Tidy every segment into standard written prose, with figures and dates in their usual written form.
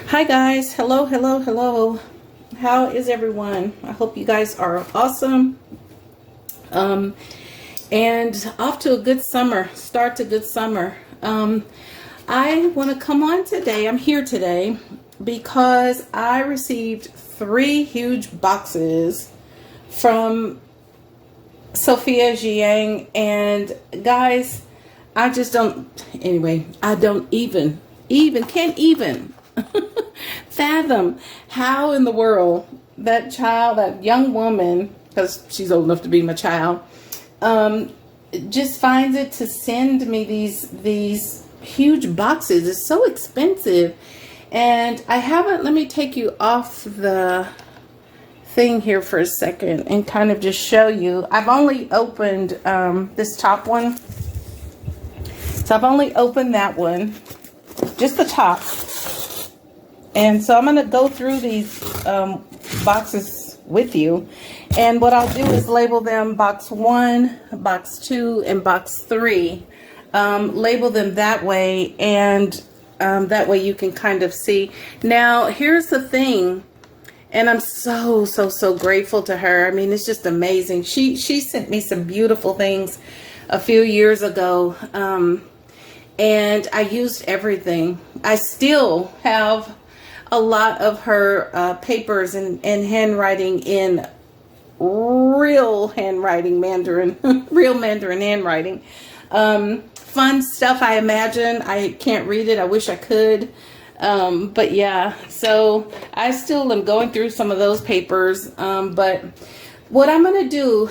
Hi guys, hello. How is everyone? I hope you guys are awesome. And off to a good summer, start to good summer. I want to come on today. I'm here today because I received 3 huge boxes from Sophia Jiang, and guys, I just don't, anyway, I don't even can't even fathom how in the world that child, that young woman, because she's old enough to be my child, just finds it to send me these huge boxes. It's so expensive. And I haven't, let me take you off the thing here for a second and kind of just show you. I've only opened this top one. So I've only opened that one, just the top. And so I'm going to go through these boxes with you. And what I'll do is label them box 1, box 2, and box 3. Label them that way, and that way you can kind of see. Now, here's the thing, and I'm so grateful to her. I mean, it's just amazing. She sent me some beautiful things a few years ago, and I used everything. I still have a lot of her papers and handwriting in real handwriting, Mandarin, real Mandarin handwriting. Fun stuff, I imagine. I can't read it. I wish I could. But yeah, so I still am going through some of those papers. But what I'm going to do,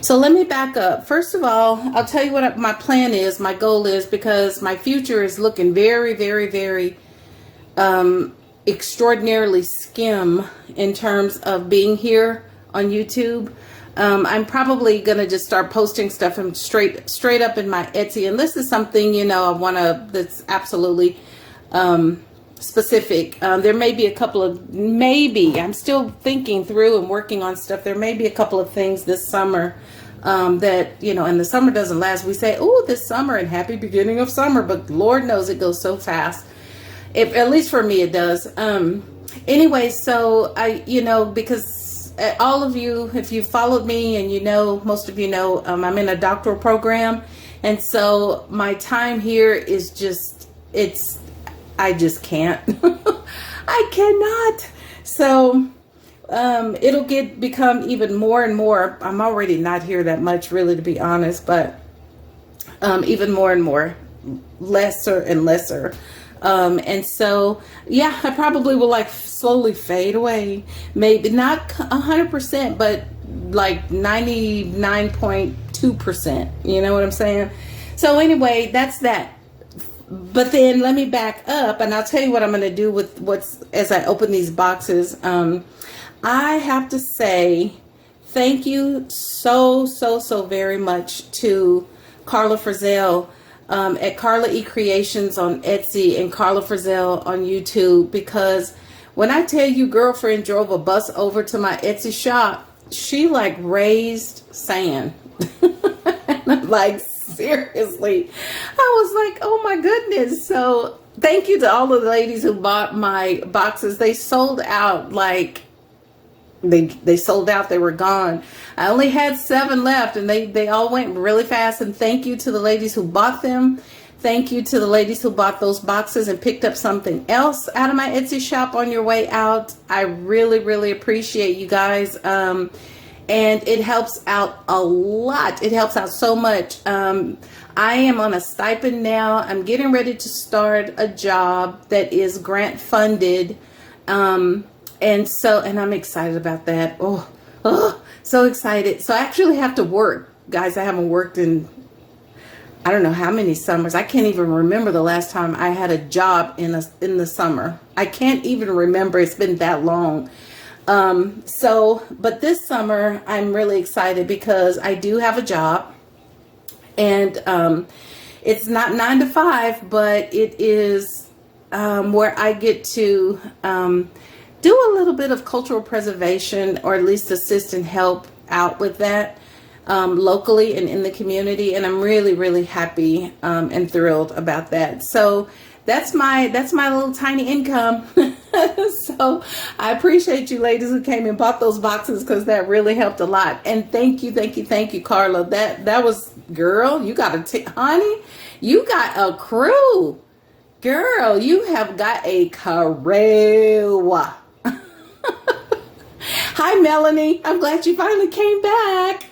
so let me back up. First of all, I'll tell you what my plan is, my goal is, because my future is looking very extraordinarily skim in terms of being here on YouTube. I'm probably going to just start posting stuff from straight up in my Etsy. And this is something, you know, I want to, that's absolutely specific. There may be a couple of, maybe, I'm still thinking through and working on stuff. There may be a couple of things this summer that, you know, and the summer doesn't last. We say, oh, this summer and happy beginning of summer, but Lord knows it goes so fast. At least for me, it does. Anyway, so I, you know, because all of you, if you followed me and you know, most of you know, I'm in a doctoral program. And so my time here is just, I just can't. I cannot. So it'll become even more and more. I'm already not here that much, really, to be honest, but even more and more, lesser and lesser. And so, yeah, I probably will like slowly fade away. Maybe not 100%, but like 99.2%. You know what I'm saying? So anyway, that's that. But then let me back up, and I'll tell you what I'm going to do with as I open these boxes. I have to say thank you so very much to Carla Frizzell at Carla E Creations on Etsy and Carla Frizzell on YouTube, because when I tell you girlfriend drove a bus over to my Etsy shop, she like raised sand. And I'm like, seriously, I was like, oh my goodness. So thank you to all of the ladies who bought my boxes. They sold out, like they sold out, they were gone. I only had 7 left, and they all went really fast. And thank you to the ladies who bought them. Thank you to the ladies who bought those boxes and picked up something else out of my Etsy shop on your way out. I really appreciate you guys. And it helps out a lot. It helps out so much. I am on a stipend now. I'm getting ready to start a job that is grant funded. And I'm excited about that. Oh, so excited. So I actually have to work, guys. I haven't worked in, I don't know how many summers. I can't even remember the last time I had a job in the summer. I can't even remember. It's been that long. But this summer I'm really excited because I do have a job, and it's not 9 to 5, but it is where I get to do a little bit of cultural preservation, or at least assist and help out with that. locally and in the community, and I'm really, really happy and thrilled about that. So that's my little tiny income. So I appreciate you ladies who came and bought those boxes, because that really helped a lot. And thank you, Carla. That was, girl, you got honey, you got a crew. Girl, you have got a crew. Hi, Melanie. I'm glad you finally came back.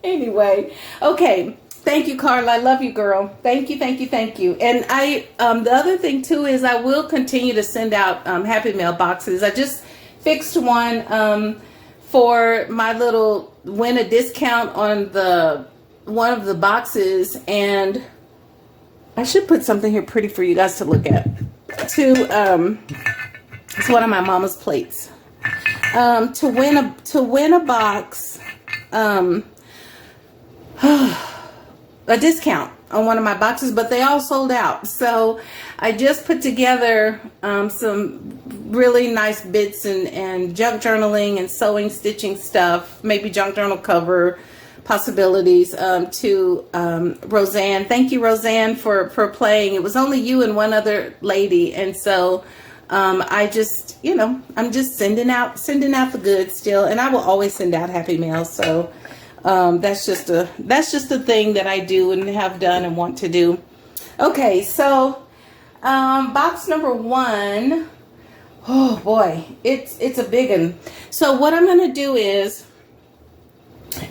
Anyway, okay. Thank you, Carla. I love you, girl. Thank you. And the other thing too is I will continue to send out Happy Mail boxes. I just fixed one for my little win a discount on one of the boxes, and I should put something here pretty for you guys to look at. It's one of my mama's plates. To win a box, a discount on one of my boxes, but they all sold out. So I just put together some really nice bits and junk journaling and sewing, stitching stuff, maybe junk journal cover possibilities to Roseanne. Thank you, Roseanne, for playing. It was only you and one other lady, and so I just, I'm just sending out the goods still, and I will always send out Happy Mail. So that's just a thing that I do and have done and want to do. Okay, so box number 1. Oh boy, it's a big one. So what I'm going to do is,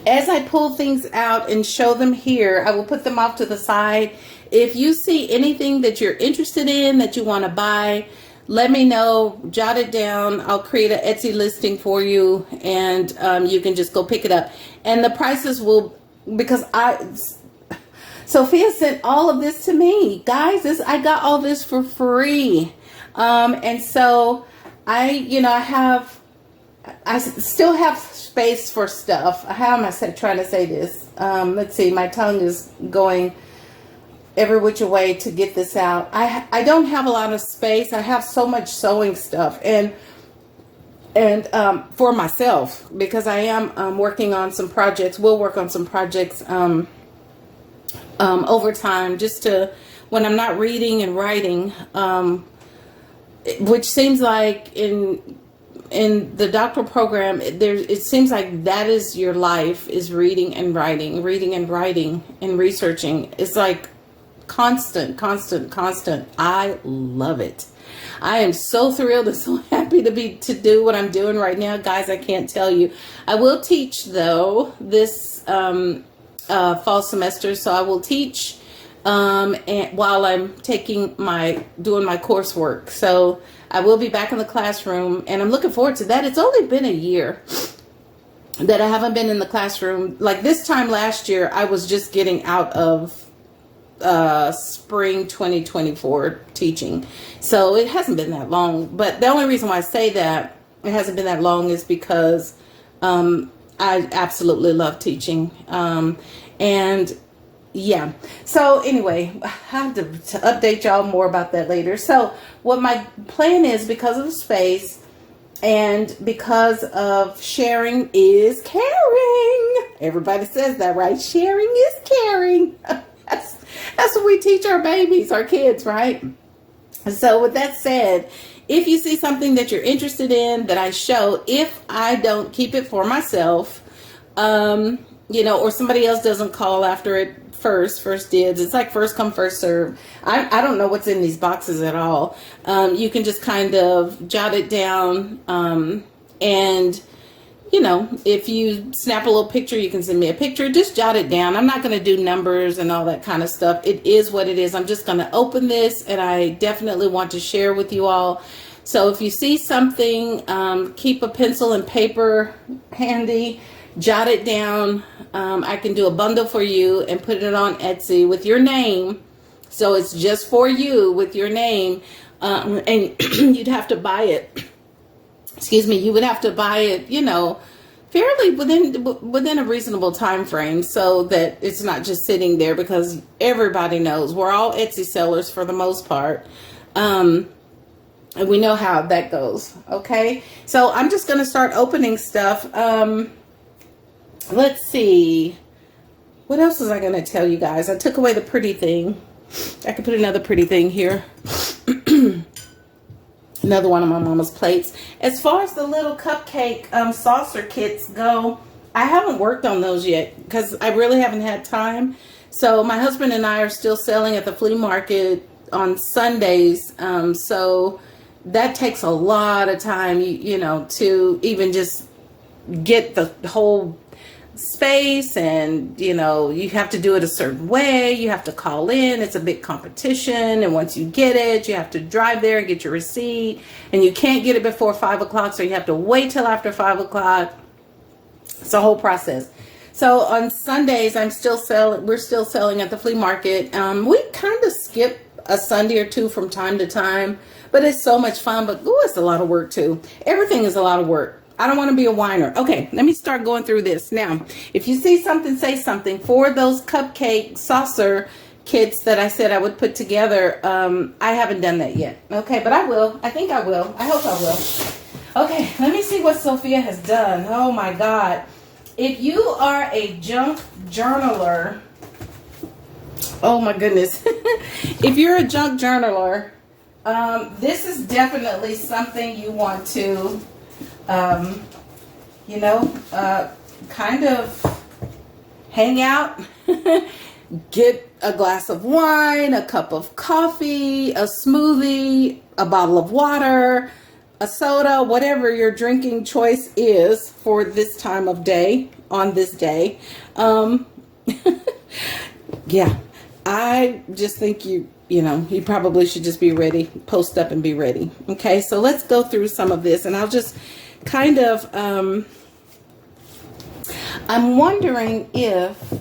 as I pull things out and show them here, I will put them off to the side. If you see anything that you're interested in that you want to buy, let me know, jot it down. I'll create an Etsy listing for you, and you can just go pick it up. And the prices will, because Sophia sent all of this to me. Guys, I got all this for free. And so I still have space for stuff. How am I trying to say this? Let's see, my tongue is going every which way to get this out. I don't have a lot of space. I have so much sewing stuff and for myself, because I am working on some projects. We'll work on some projects over time, just to, when I'm not reading and writing, which seems like in the doctoral program, it seems like that is your life, is reading and writing and researching. It's like constant. I love it. I am so thrilled and so happy to do what I'm doing right now, guys. I can't tell you. I will teach though this fall semester, so I will teach and while I'm doing my coursework. So I will be back in the classroom, and I'm looking forward to that. It's only been a year that I haven't been in the classroom. Like this time last year, I was just getting out of spring 2024 teaching. So it hasn't been that long. But the only reason why I say that it hasn't been that long is because I absolutely love teaching. And yeah. So anyway, I have to update y'all more about that later. So what my plan is, because of the space and because of sharing is caring. Everybody says that, right? Sharing is caring. That's what we teach our babies, our kids, right? So with that said, if you see something that you're interested in that I show, if I don't keep it for myself, or somebody else doesn't call after it first dibs. It's like first come, first serve. I don't know what's in these boxes at all. You can just kind of jot it down. And if you snap a little picture, you can send me a picture. Just jot it down. I'm not going to do numbers and all that kind of stuff. It is what it is. I'm just going to open this, and I definitely want to share with you all. So if you see something, keep a pencil and paper handy. Jot it down. I can do a bundle for you and put it on Etsy with your name. So it's just for you with your name. And you'd have to buy it. Excuse me. You would have to buy it, fairly within a reasonable time frame, so that it's not just sitting there, because everybody knows we're all Etsy sellers for the most part. And we know how that goes. Okay. So I'm just going to start opening stuff. Let's see. What else was I going to tell you guys? I took away the pretty thing. I could put another pretty thing here. Another one of my mama's plates. As far as the little cupcake saucer kits go, I haven't worked on those yet because I really haven't had time. So my husband and I are still selling at the flea market on Sundays. So that takes a lot of time, you know, to even just get the whole space, and you know, you have to do it a certain way. You have to call in. It's a big competition, and once you get it, you have to drive there and get your receipt, and you can't get it before 5 o'clock, so you have to wait till after 5 o'clock. It's a whole process. So on Sundays, we're still selling at the flea market. We kind of skip a Sunday or two from time to time, but it's so much fun. But ooh, it's a lot of work too. Everything is a lot of work. I don't want to be a whiner. Okay, let me start going through this. Now, if you see something, say something. For those cupcake saucer kits that I said I would put together, I haven't done that yet. Okay, but I will. I think I will. I hope I will. Okay, let me see what Sophia has done. Oh my God. If you are a junk journaler, oh my goodness. If you're a junk journaler, this is definitely something you want to you know, kind of hang out, get a glass of wine, a cup of coffee, a smoothie, a bottle of water, a soda, whatever your drinking choice is for this time of day, on this day. Yeah, I just think you know, you probably should just be ready, post up and be ready. Okay, so let's go through some of this, and I'll just kind of, I'm wondering if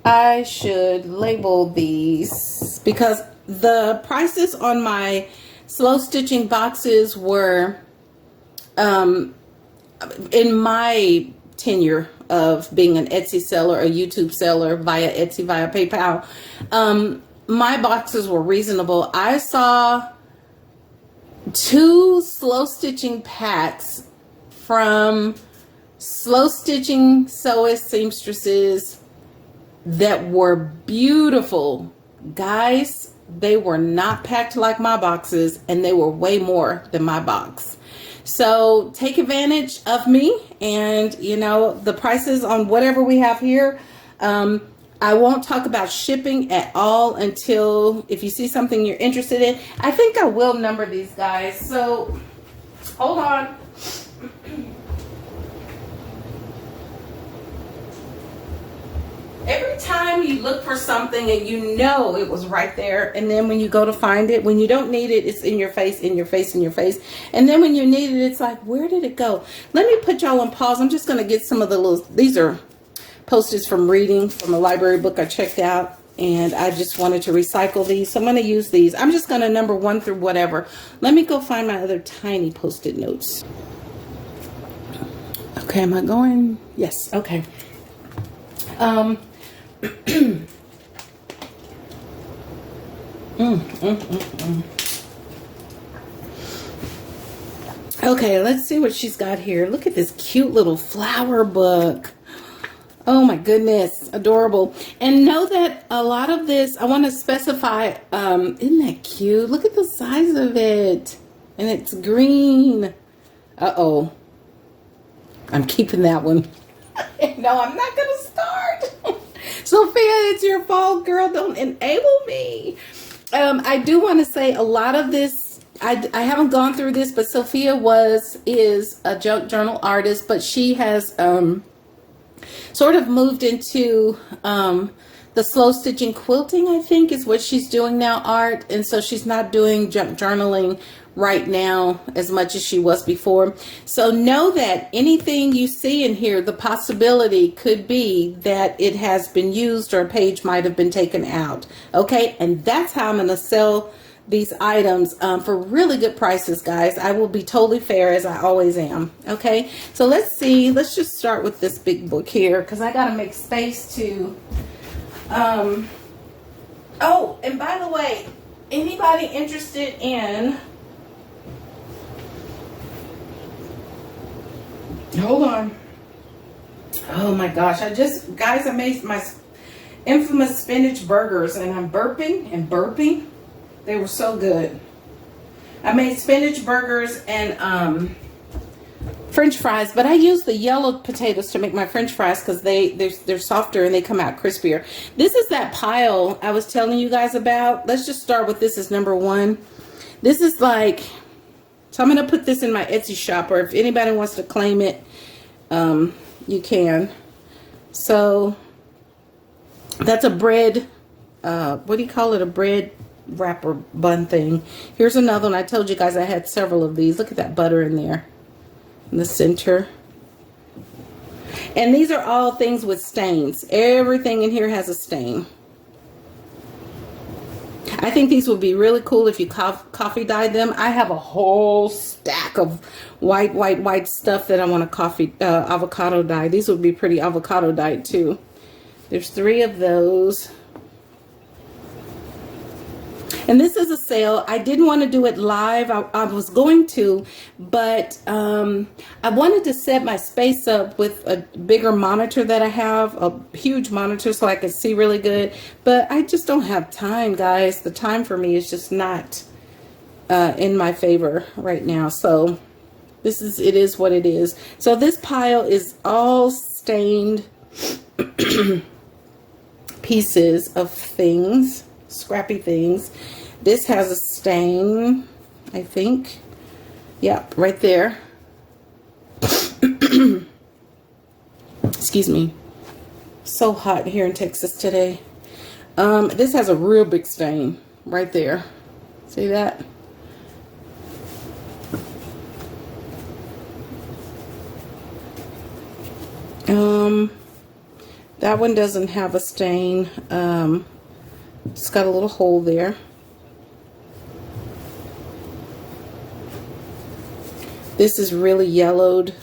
I should label these, because the prices on my slow stitching boxes were, in my tenure of being an Etsy seller, a YouTube seller via Etsy, via PayPal, my boxes were reasonable. I saw 2 slow stitching packs from slow stitching sewists, seamstresses that were beautiful. Guys, they were not packed like my boxes, and they were way more than my box. So take advantage of me, and you know, the prices on whatever we have here. I won't talk about shipping at all until, if you see something you're interested in. I think I will number these guys. So hold on. Every time you look for something and you know it was right there, and then when you go to find it, when you don't need it, it's in your face, in your face, in your face. And then when you need it, it's like, where did it go? Let me put y'all on pause. I'm just going to get some of the little, these are posters from reading from a library book I checked out, and I just wanted to recycle these, so I'm going to use these. I'm just going to number 1 through whatever. Let me go find my other tiny post-it notes. Okay, am I going? Yes. Okay. Okay, let's see what she's got here. Look at this cute little flower book. Oh my goodness, adorable. And know that a lot of this, I want to specify, isn't that cute? Look at the size of it. And it's green. Uh-oh. I'm keeping that one. No, I'm not going to start. Sophia, it's your fault, girl. Don't enable me. I do want to say a lot of this, I haven't gone through this, but Sophia is a junk journal artist, but she has sort of moved into the slow stitching quilting, I think is what she's doing now, art. And so she's not doing junk journaling right now as much as she was before. So know that anything you see in here, the possibility could be that it has been used or a page might have been taken out. Okay, and that's how I'm going to sell these items for really good prices, guys. I will be totally fair, as I always am. Okay, so let's see. Let's just start with this big book here, because I got to make space to oh, and by the way, anybody interested in, hold on, oh my gosh, guys, I made infamous spinach burgers, and I'm burping and burping. They were so good. I made spinach burgers and French fries, but I use the yellow potatoes to make my French fries because they're softer and they come out crispier. This is that pile I was telling you guys about. Let's just start with this as number one. This is like, so I'm going to put this in my Etsy shop, or if anybody wants to claim it, you can. So that's a bread, what do you call it? A bread wrapper bun thing. Here's another one. I told you guys I had several of these. Look at that butter in there in the center. And these are all things with stains. Everything in here has a stain. I think these would be really cool if you coffee dyed them. I have a whole stack of white stuff that I want to avocado dye. These would be pretty avocado dyed too. There's 3 of those. And this is a sale. I didn't want to do it live. I was going to, but I wanted to set my space up with a bigger monitor that I have, a huge monitor, so I could see really good. But I just don't have time, guys. The time for me is just not in my favor right now. So it is what it is. So this pile is all stained pieces of things, scrappy things. This has a stain, I think. Yep, right there. Excuse me. So hot here in Texas today. This has a real big stain right there. See that? That one doesn't have a stain. It's got a little hole there. This is really yellowed.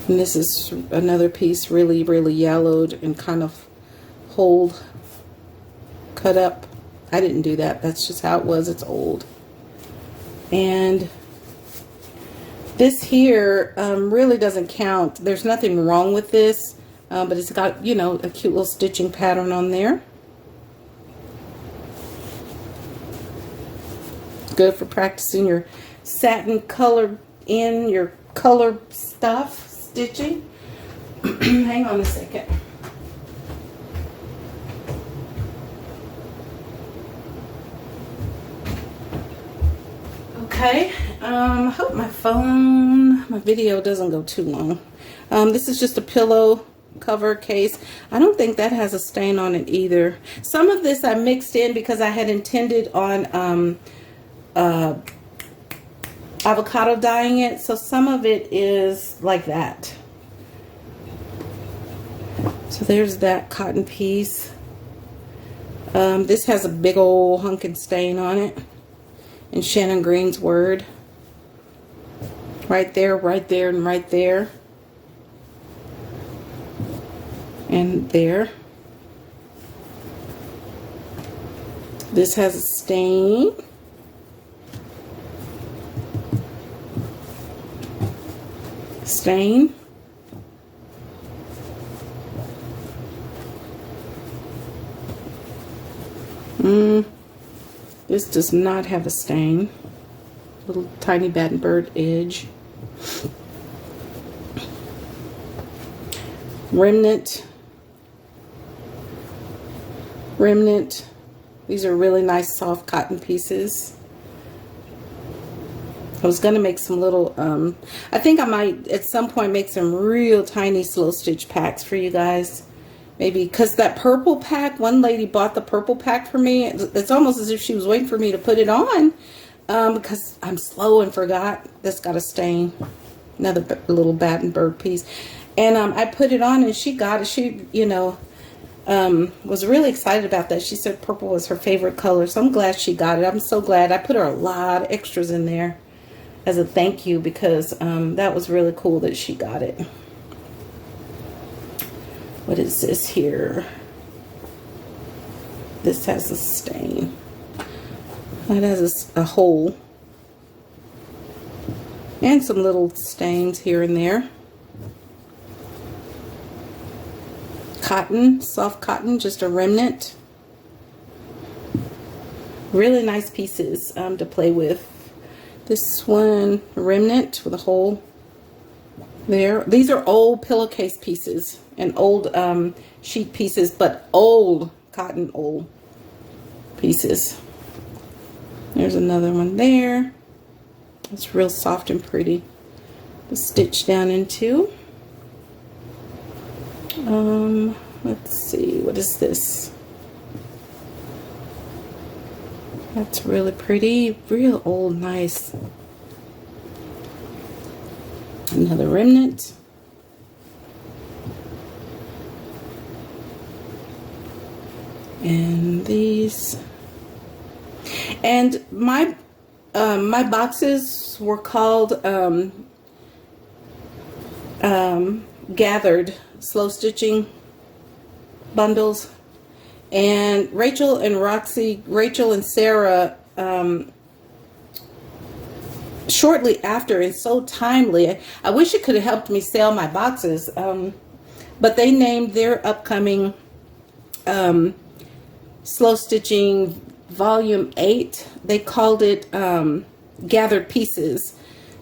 And this is another piece really, really yellowed and kind of cut up. I didn't do that. That's just how it was. It's old. And this here really doesn't count. There's nothing wrong with this. But it's got, you know, a cute little stitching pattern on there. Good for practicing your satin color in your color stuff, stitching. Hang on a second. Okay, hope my video doesn't go too long. This is just a pillow cover case. I don't think that has a stain on it either. Some of this I mixed in because I had intended on avocado dyeing it, so some of it is like that. So there's that cotton piece. This has a big old hunkin' stain on it in Shannon Green's word. Right there, right there, and right there. And there. This has a stain. Stain. This does not have a stain. Little tiny bat bird edge. Remnant. These are really nice soft cotton pieces. I was gonna make some little I think I might at some point make some real tiny slow stitch packs for you guys. Maybe because that purple pack, one lady bought the purple pack for me. It's almost as if she was waiting for me to put it on because I'm slow and forgot. That's got a stain. Another little bat and bird piece. And I put it on and she got it. She, you know, was really excited about that. She said purple was her favorite color. So I'm glad she got it. I'm so glad. I put her a lot of extras in there as a thank you because that was really cool that she got it. What is this here? This has a stain. That has a hole. And some little stains here and there. cotton, soft cotton, just a remnant. Really nice pieces to play with. This one, remnant with a hole there. These are old pillowcase pieces and old sheet pieces, but old cotton old pieces. There's another one there. It's real soft and pretty to stitch down into. Let's see, what is this? That's really pretty, real old, nice. Another remnant. And these. And my boxes were called gathered slow stitching bundles. And Rachel and Sarah, shortly after, and so timely, I wish it could have helped me sell my boxes, but they named their upcoming slow stitching volume 8. They called it Gathered Pieces.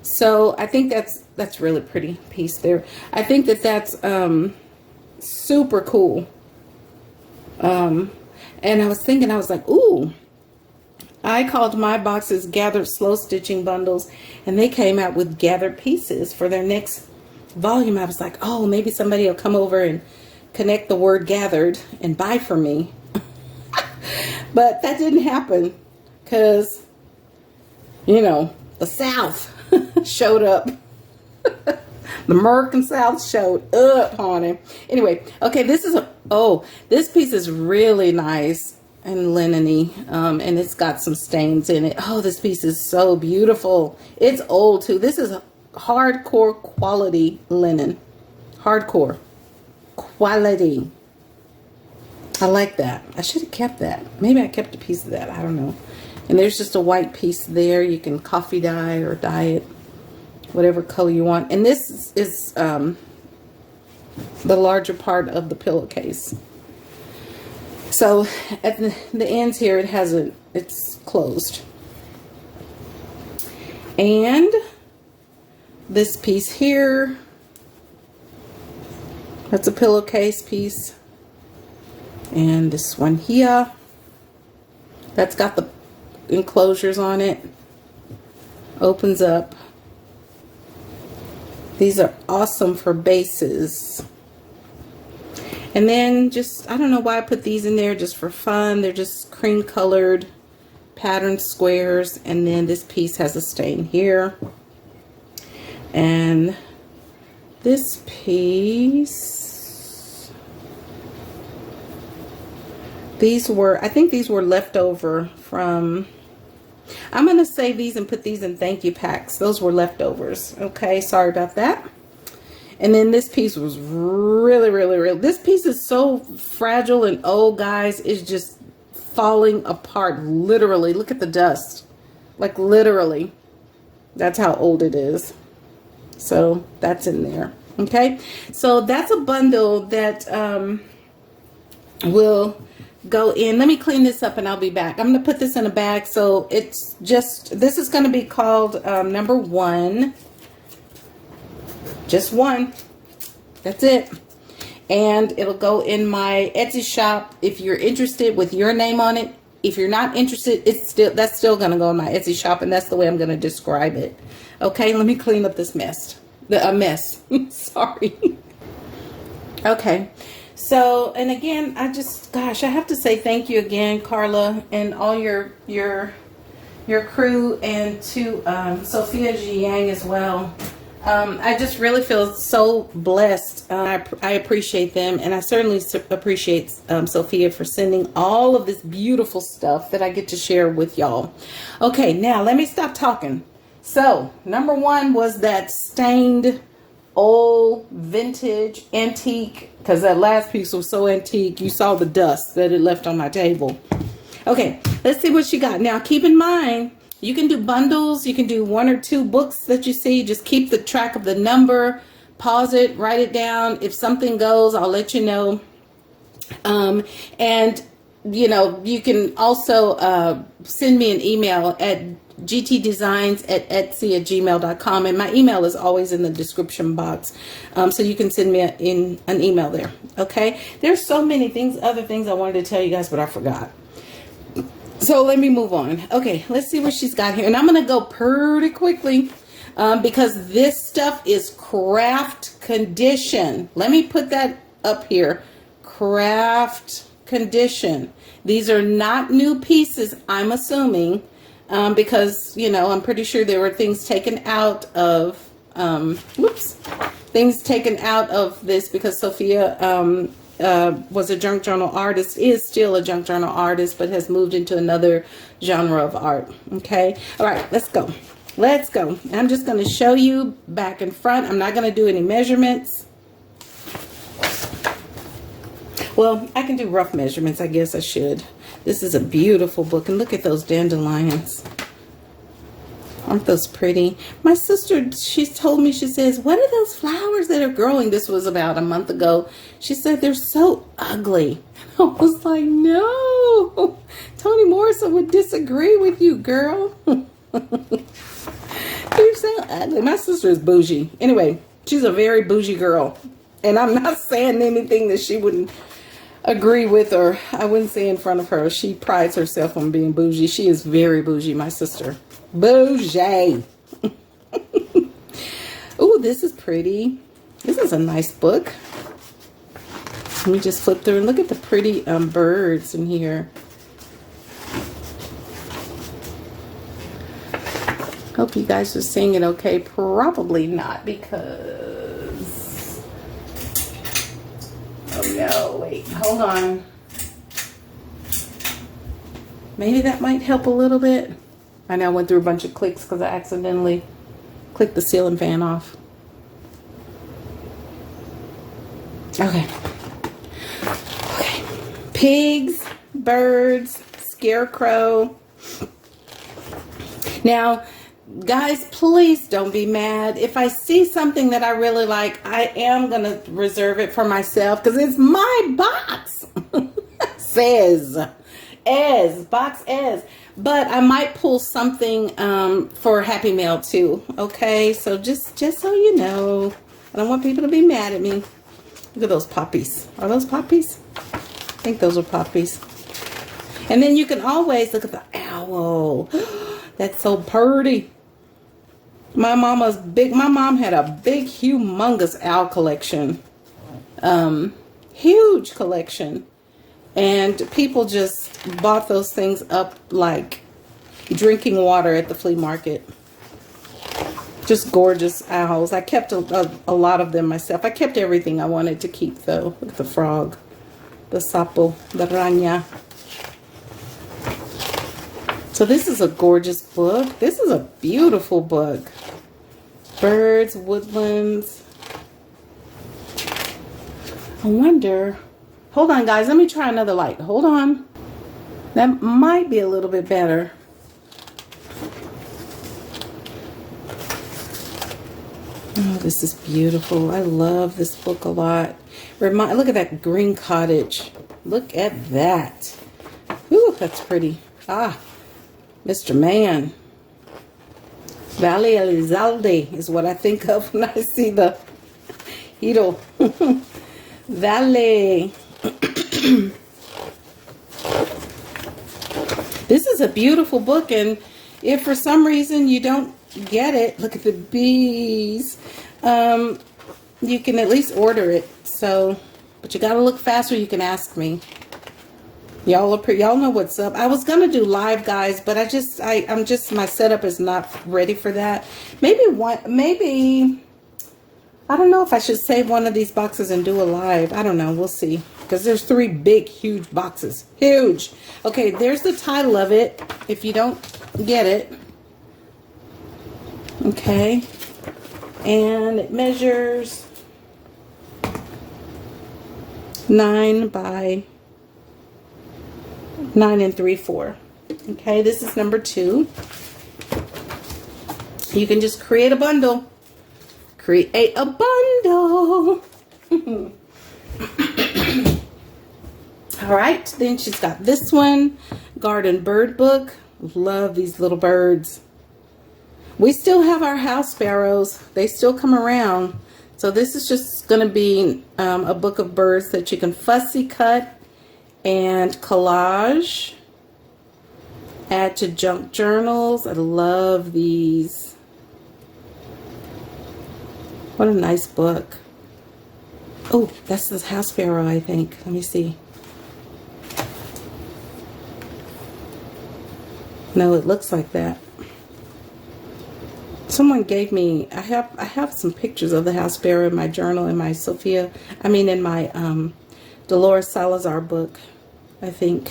So I think that's really pretty piece there. I think that's super cool. And I was thinking, I was like, ooh, I called my boxes Gathered Slow Stitching Bundles, and they came out with Gathered Pieces for their next volume. I was like, oh, maybe somebody will come over and connect the word gathered and buy from me. But that didn't happen because, you know, the South showed up. The American South showed up, honey. Anyway, okay, this piece is really nice and linen-y, and it's got some stains in it. Oh, this piece is so beautiful. It's old too. This is hardcore quality linen. Hardcore quality. I like that. I should have kept that. Maybe I kept a piece of that. I don't know. And there's just a white piece there. You can coffee dye or dye it whatever color you want. And this is the larger part of the pillowcase. So at the ends here, it's closed. And this piece here, that's a pillowcase piece. And this one here, that's got the enclosures on it. Opens up. These are awesome for bases. And then just, I don't know why I put these in there, just for fun. They're just cream colored patterned squares. And then this piece has a stain here. And this piece, I think these were left over from, I'm going to save these and put these in thank you packs. Those were leftovers. Okay, sorry about that. And then this piece was really, really, really, this piece is so fragile and old, guys. It's just falling apart, literally. Look at the dust. Like, literally. That's how old it is. So, that's in there. Okay? So, that's a bundle that will go in. Let me clean this up and I'll be back. I'm going to put this in a bag. So, it's just, this is going to be called number 1. Just one. That's it. And it'll go in my Etsy shop if you're interested, with your name on it. If you're not interested, that's still going to go in my Etsy shop, and that's the way I'm going to describe it. Okay, let me clean up this mess. Sorry. Okay. So, and again, gosh, I have to say thank you again, Carla, and all your crew, and to Sophia Jiang as well. I just really feel so blessed. I appreciate them, and I certainly appreciate Sophia for sending all of this beautiful stuff that I get to share with y'all. Okay, now let me stop talking. So, number 1 was that stained, old, vintage, antique, because that last piece was so antique, you saw the dust that it left on my table. Okay, let's see what she got. Now, keep in mind, you can do bundles. You can do 1 or 2 books that you see. Just keep the track of the number. Pause it. Write it down. If something goes, I'll let you know. And, you know, you can also send me an email at gtdesigns@etsy@gmail.com. And my email is always in the description box. So you can send me an email there. Okay. There's so many things, other things I wanted to tell you guys, but I forgot. So let me move on. Okay. Let's see what she's got here. And I'm going to go pretty quickly because this stuff is craft condition. Let me put that up here. Craft condition. These are not new pieces, I'm assuming. Because, you know, I'm pretty sure there were things taken out of, things taken out of this because Sophia was a junk journal artist, is still a junk journal artist, but has moved into another genre of art. Okay. All right, let's go. Let's go. I'm just going to show you back and front. I'm not going to do any measurements. Well, I can do rough measurements. I guess I should. This is a beautiful book. And look at those dandelions. Aren't those pretty? My sister, she's told me, she says, what are those flowers that are growing? This was about a month ago. She said, they're so ugly. I was like, no. Toni Morrison would disagree with you, girl. You're so ugly. My sister is bougie. Anyway, she's a very bougie girl. And I'm not saying anything that she wouldn't agree with, or I wouldn't say in front of her. She prides herself on being bougie. She is very bougie, my sister. Bougie. Ooh, this is pretty. This is a nice book. Let me just flip through and look at the pretty birds in here. Hope you guys are seeing it okay. Probably not, because... oh no, wait, hold on. Maybe that might help a little bit. I know I went through a bunch of clicks because I accidentally clicked the ceiling fan off. Okay. Okay. Pigs, birds, scarecrow. Now, guys, please don't be mad. If I see something that I really like, I am going to reserve it for myself because it's my box. Box as. But I might pull something for Happy Mail too. Okay, so just so you know, I don't want people to be mad at me. Look at those poppies. Are those poppies? I think those are poppies. And then you can always look at the owl. That's so pretty. My mom had a big, humongous owl collection. Huge collection. And people just bought those things up like drinking water at the flea market. Just gorgeous owls. I kept a lot of them myself. I kept everything I wanted to keep, though. Look at the frog. The sapo. The rana. So this is a gorgeous book. This is a beautiful book. Birds, woodlands. I wonder... hold on, guys. Let me try another light. Hold on. That might be a little bit better. Oh, this is beautiful. I love this book a lot. Look at that green cottage. Look at that. Ooh, that's pretty. Ah, Mr. Man. Valle Elizalde is what I think of when I see the Hito. Valle. This is a beautiful book, and if for some reason you don't get it, look at the bees. You can at least order it. So, but you gotta look faster. You can ask me. Y'all know what's up. I was gonna do live, guys, but I'm just my setup is not ready for that. Maybe I don't know if I should save one of these boxes and do a live. I don't know. We'll see. Because there's 3 big, huge boxes. Huge. Okay, there's the title of it. If you don't get it. Okay. And it measures 9 by 9 3/4. Okay, this is number 2. You can just create a bundle. Create a bundle. All right, then she's got this one, Garden Bird Book. Love these little birds. We still have our house sparrows. They still come around. So this is just going to be a book of birds that you can fussy cut and collage. Add to junk journals. I love these. What a nice book. Oh, that's the house sparrow, I think. Let me see. No, it looks like that. Someone gave me, I have some pictures of the house sparrow in my journal, in my in my Dolores Salazar book, I think.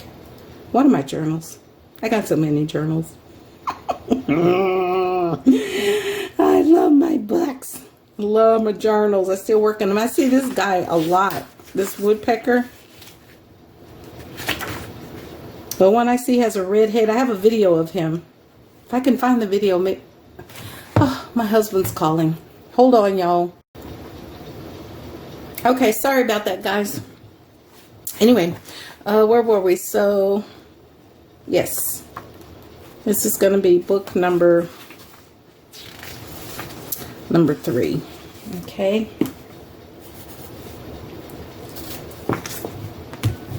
One of my journals. I got so many journals. I love my books. Love my journals. I still work on them. I see this guy a lot. This woodpecker. The one I see has a red head. I have a video of him. If I can find the video. Oh, my husband's calling. Hold on, y'all. Okay, sorry about that, guys. Anyway, where were we? So, yes. This is going to be book number 3. Okay.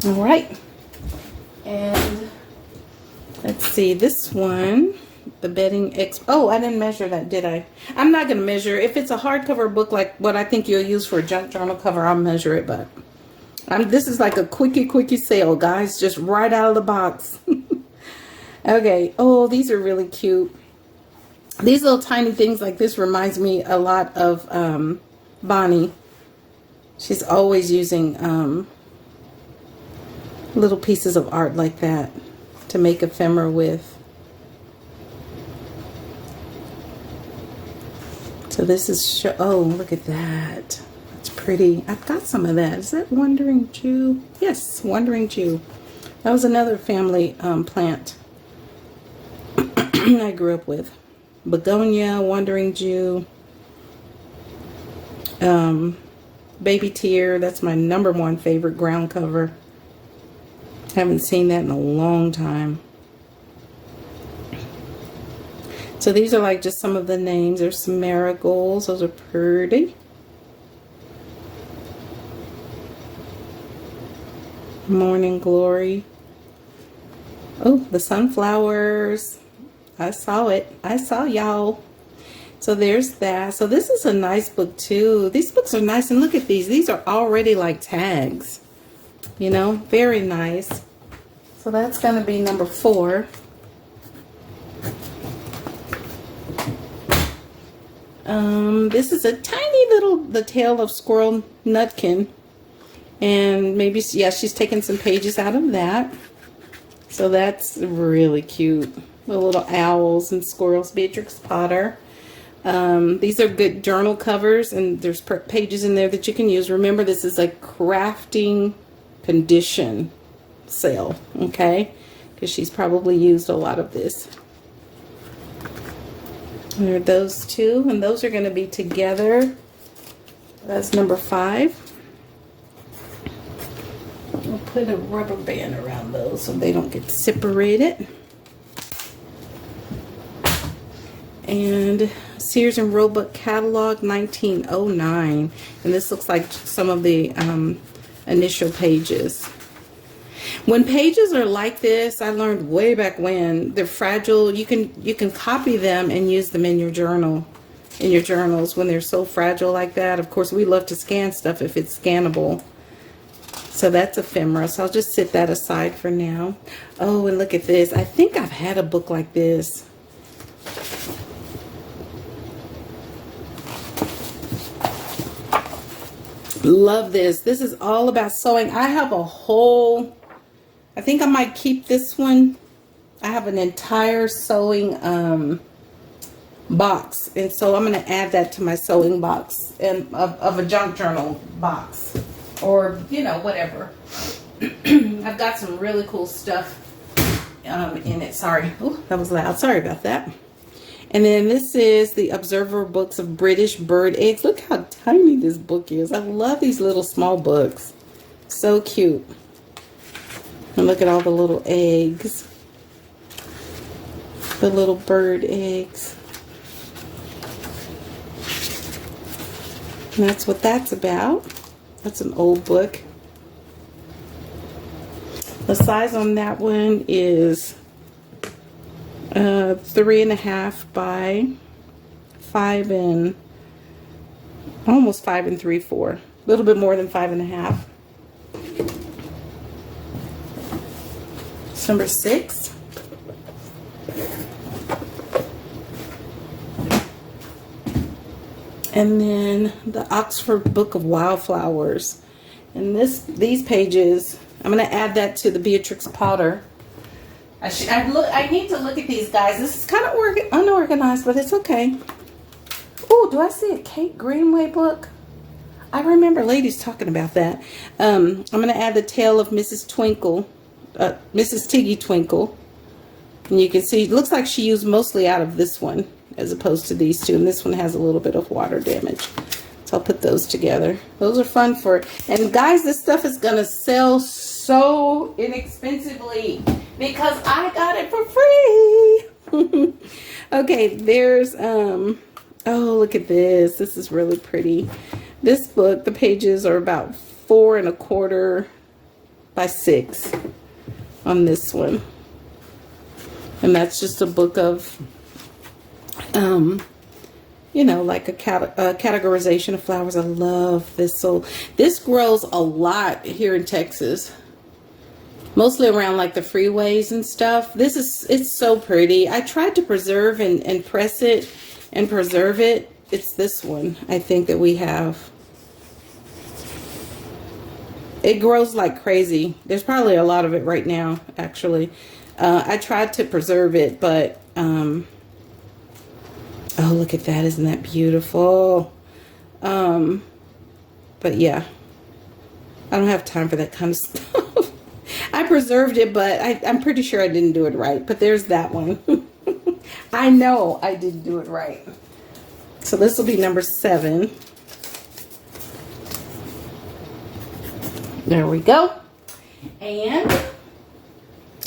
All right. And let's see, this one, the bedding oh, I didn't measure that, did I? I'm not going to measure. If it's a hardcover book like what I think you'll use for a junk journal cover, I'll measure it, but this is like a quickie sale, guys, just right out of the box. Okay. Oh, these are really cute. These little tiny things like this reminds me a lot of Bonnie. She's always using little pieces of art like that to make ephemera with. So this is, oh, look at that. That's pretty. I've got some of that. Is that Wandering Jew? Yes, Wandering Jew. That was another family plant I grew up with. Begonia, Wandering Jew, Baby Tear. That's my #1 favorite ground cover. Haven't seen that in a long time. So these are like just some of the names. There's some marigolds. Those are pretty. Morning Glory. Oh, the sunflowers. I saw it. I saw y'all. So there's that. So this is a nice book too. These books are nice. And look at these. These are already like tags. You know, very nice. So that's going to be number 4. This is a tiny little, The Tale of Squirrel Nutkin. And maybe, yeah, she's taken some pages out of that. So that's really cute. The little owls and squirrels, Beatrix Potter. These are good journal covers, and there's pages in there that you can use. Remember, this is a crafting condition sale, okay? Because she's probably used a lot of this. There are those two, and those are going to be together. That's number 5. We'll put a rubber band around those so they don't get separated. And Sears and Roebuck Catalog 1909. And this looks like some of the initial pages. When pages are like this, I learned way back when, they're fragile. You can copy them and use them in your journal, in your journals when they're so fragile like that. Of course, we love to scan stuff if it's scannable. So that's ephemera. So I'll just sit that aside for now. Oh, and look at this. I think I've had a book like this. Love this. This is all about sewing. I have a whole, I think I might keep this one. I have an entire sewing box, and so I'm going to add that to my sewing box and of a junk journal box, or you know, whatever. I've got some really cool stuff in it. Sorry, oh, that was loud. Sorry about that. And then this is the Observer Books of British Bird Eggs. Look how tiny this book is. I love these little small books. So cute. And look at all the little eggs. The little bird eggs. And that's what that's about. That's an old book. The size on that one is 3.5 by 5 and almost 5 3/4. A little bit more than 5.5. It's number 6. And then the Oxford Book of Wildflowers. And these pages, I'm going to add that to the Beatrix Potter. I need to look at these guys. This is kind of unorganized, but it's okay. Oh, do I see a Kate Greenway book? I remember ladies talking about that. I'm going to add the Tale of Mrs. Twinkle, Mrs. Tiggy Twinkle. And you can see, it looks like she used mostly out of this one as opposed to these two. And this one has a little bit of water damage. So I'll put those together. Those are fun for, and guys, this stuff is going to sell so inexpensively because I got it for free. Okay, there's, oh, look at this. This is really pretty. This book, the pages are about 4 1/4 by 6 on this one. And that's just a book of, you know, like a categorization of flowers. I love this. So this grows a lot here in Texas, mostly around like the freeways and stuff. It's so pretty. I tried to preserve and press it and preserve it. It's this one, I think, that we have. It grows like crazy. There's probably a lot of it right now, actually. I tried to preserve it, but oh, look at that. Isn't that beautiful? But yeah, I don't have time for that kind of stuff. I preserved it, but I'm pretty sure I didn't do it right. But there's that one. I know I didn't do it right. So this will be number 7. There we go. And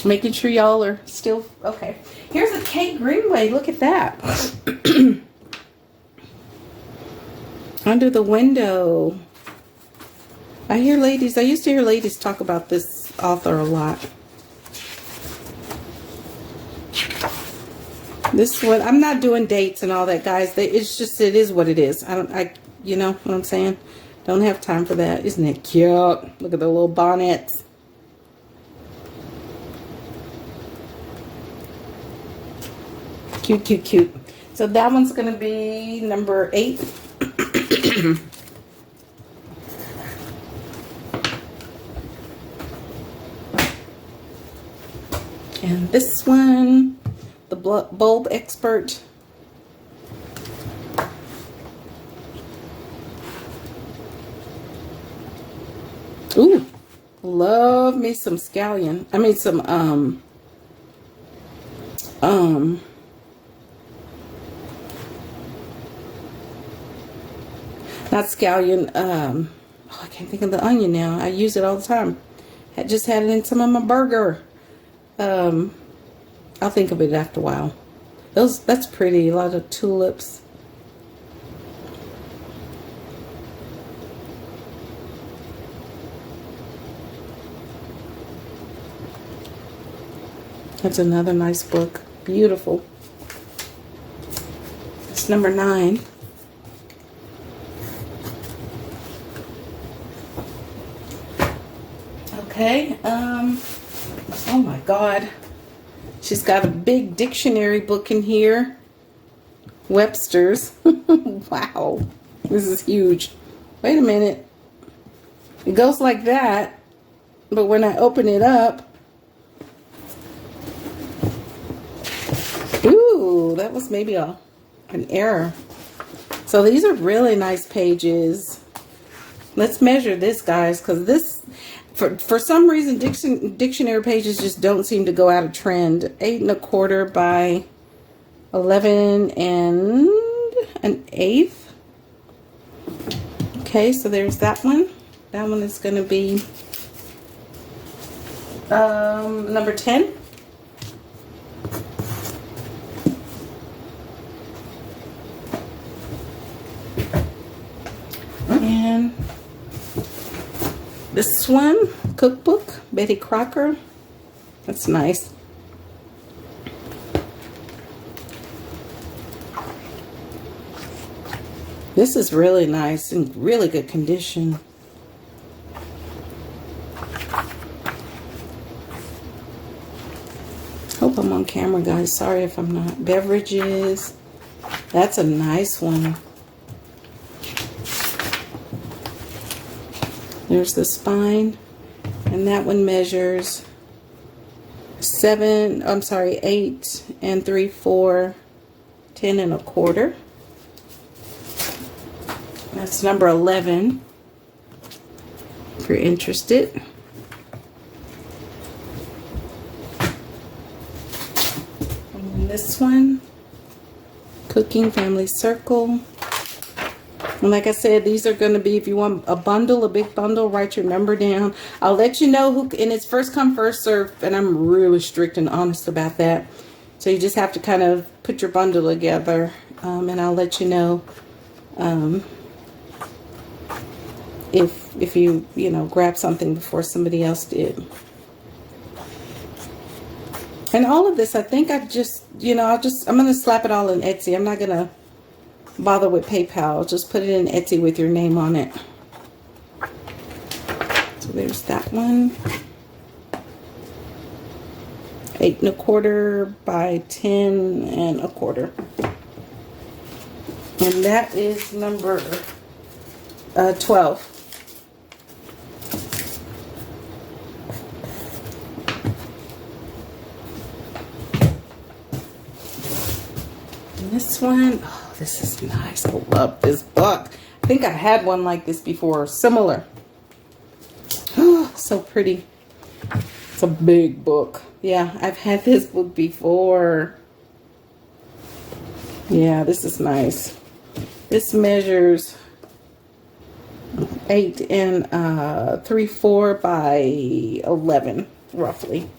making sure y'all are still okay. Here's a Kate Greenway. Look at that. Under the Window. I used to hear ladies talk about this author a lot. This one, I'm not doing dates and all that, guys. It is what it is. You know what I'm saying? Don't have time for that. Isn't it cute? Look at the little bonnets. Cute, cute, cute. So that one's going to be number 8. And this one, the Bulb Expert. Ooh, love me some scallion. I mean some not scallion, oh, I can't think of the onion now. I use it all the time. I just had it in some of my burger. I'll think of it after a while. That's pretty. A lot of tulips. That's another nice book. Beautiful. It's number 9. Okay. Oh my God. She's got a big dictionary book in here. Webster's. Wow. This is huge. Wait a minute. It goes like that. But when I open it up, ooh, that was maybe an error. So these are really nice pages. Let's measure this, guys, because this, for some reason, dictionary pages just don't seem to go out of trend. 8 1/4 by 11 1/8. Okay, so there's that one. That one is going to be Number 10. And this one, cookbook, Betty Crocker. That's nice. This is really nice, in really good condition. Hope I'm on camera, guys. Sorry if I'm not. Beverages. That's a nice one. There's the spine. And that one measures 8 and 3/4, 10 and a quarter. That's number 11, if you're interested. And then this one, Cooking Family Circle. And like I said, these are going to be, if you want a bundle, a big bundle, write your number down. I'll let you know who, and it's first come, first serve, and I'm really strict and honest about that. So you just have to kind of put your bundle together, and I'll let you know if you grab something before somebody else did. And all of this, I think I'm going to slap it all in Etsy. I'm not going to bother with PayPal. Just put it in Etsy with your name on it. So there's that one. 8 1/4 by 10 1/4. And that is number 12. And this one, oh, this is nice. I love this book. I think I've had one like this before, similar. Oh, so pretty. It's a big book. Yeah, I've had this book before. Yeah, this is nice. This measures 8 and 3/4 by 11, roughly.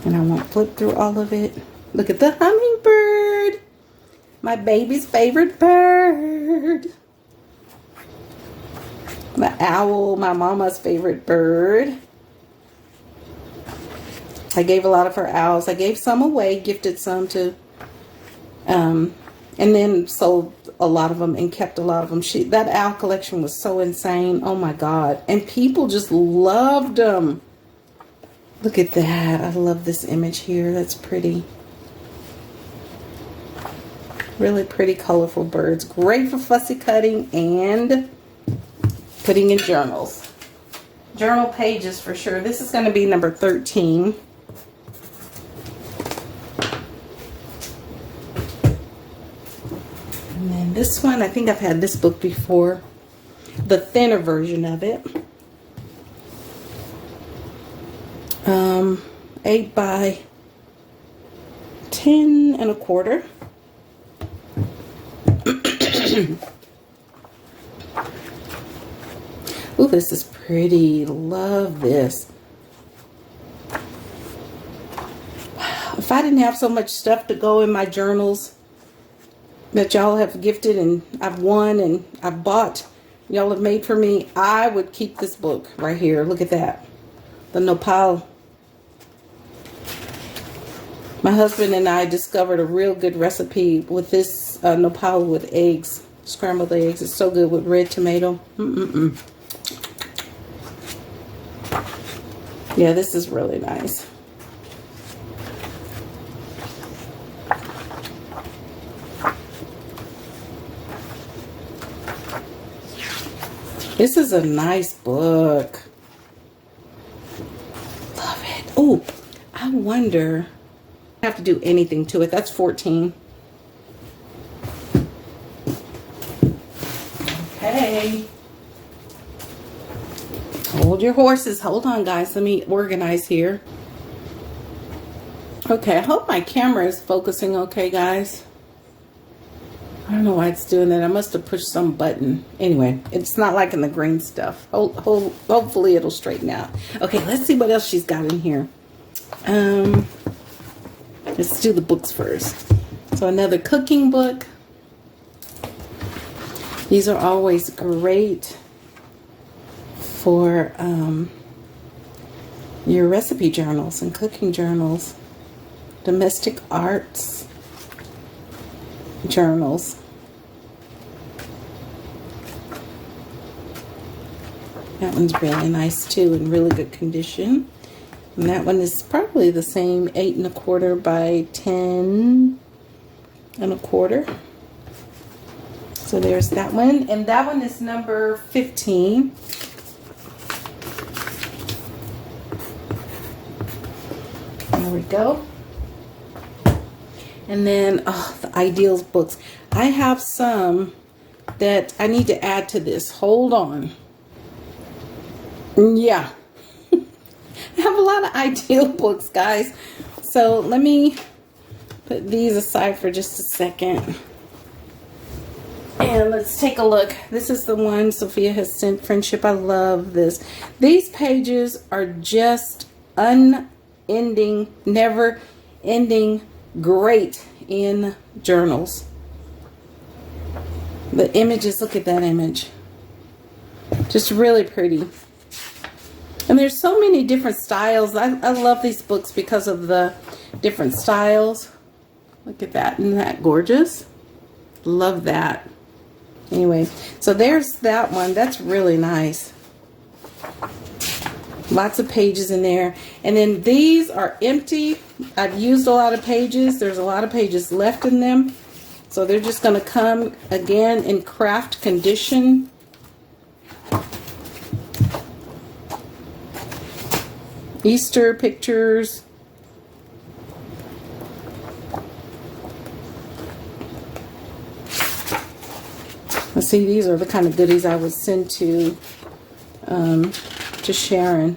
And I won't flip through all of it. Look at the hummingbird. My baby's favorite bird. The owl, my mama's favorite bird. I gave a lot of her owls. I gave some away, gifted some to, and then sold a lot of them and kept a lot of them. That owl collection was so insane. Oh my God. And people just loved them. Look at that. I love this image here. That's pretty. Really pretty, colorful birds. Great for fussy cutting and putting in journals. Journal pages for sure. This is going to be number 13. And then this one, I think I've had this book before. The thinner version of it. 8 by 10 1/4. Ooh, this is pretty. Love this. If I didn't have so much stuff to go in my journals that y'all have gifted and I've won and I've bought, y'all have made for me, I would keep this book right here. Look at that. The nopal. My husband and I discovered a real good recipe with this nopal with eggs, scrambled eggs. It's so good with red tomato. Yeah, this is really nice. This is a nice book. Love it. Oh, I wonder. I have to do anything to it. That's 14. Okay. Hold your horses. Hold on, guys. Let me organize here. Okay, I hope my camera is focusing okay, guys. I don't know why it's doing that. I must have pushed some button. Anyway, it's not liking the green stuff. Hopefully it'll straighten out. Okay, let's see what else she's got in here. Let's do the books first. So another cooking book. These are always great for your recipe journals and cooking journals. Domestic arts journals. That one's really nice too, in really good condition. And that one is probably the same, 8 1/4 by 10 1/4. So there's that one, and that one is number 15. There we go. And then, the Ideals books. I have some that I need to add to this. Hold on. Yeah. I have a lot of Ideal books, guys. So let me put these aside for just a second. And let's take a look. This is the one Sophia has sent, Friendship. I love this. These pages are just unending, never ending, great in journals. The images, look at that image. Just really pretty. And there's so many different styles. I love these books because of the different styles. Look at that. Isn't that gorgeous? Love that. Anyway, so there's that one. That's really nice. Lots of pages in there. And then these are empty. I've used a lot of pages. There's a lot of pages left in them. So they're just going to come again in craft condition. Easter pictures. Let's see, these are the kind of goodies I would send to Sharon.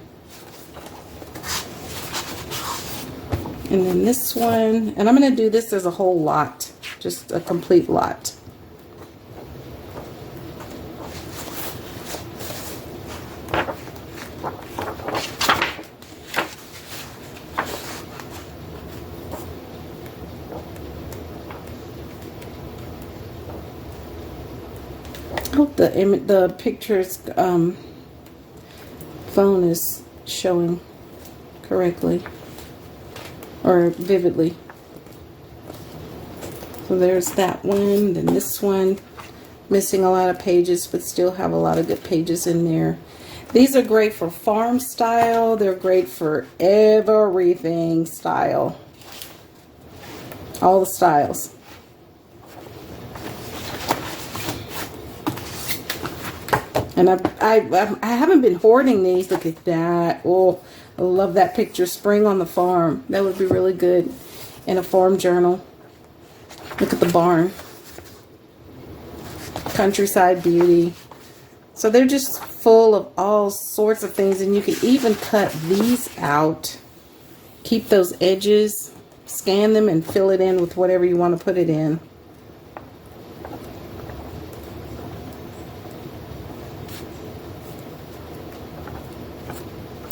And then this one, and I'm going to do this as a whole lot, just a complete lot. I hope the picture's phone is showing correctly or vividly. So there's that one. Then this one, missing a lot of pages, but still have a lot of good pages in there. These are great for farm style. They're great for everything style. All the styles. And I haven't been hoarding these. Look at that. Oh, I love that picture. Spring on the farm. That would be really good in a farm journal. Look at the barn. Countryside beauty. So they're just full of all sorts of things. And you can even cut these out. Keep those edges. Scan them and fill it in with whatever you want to put it in.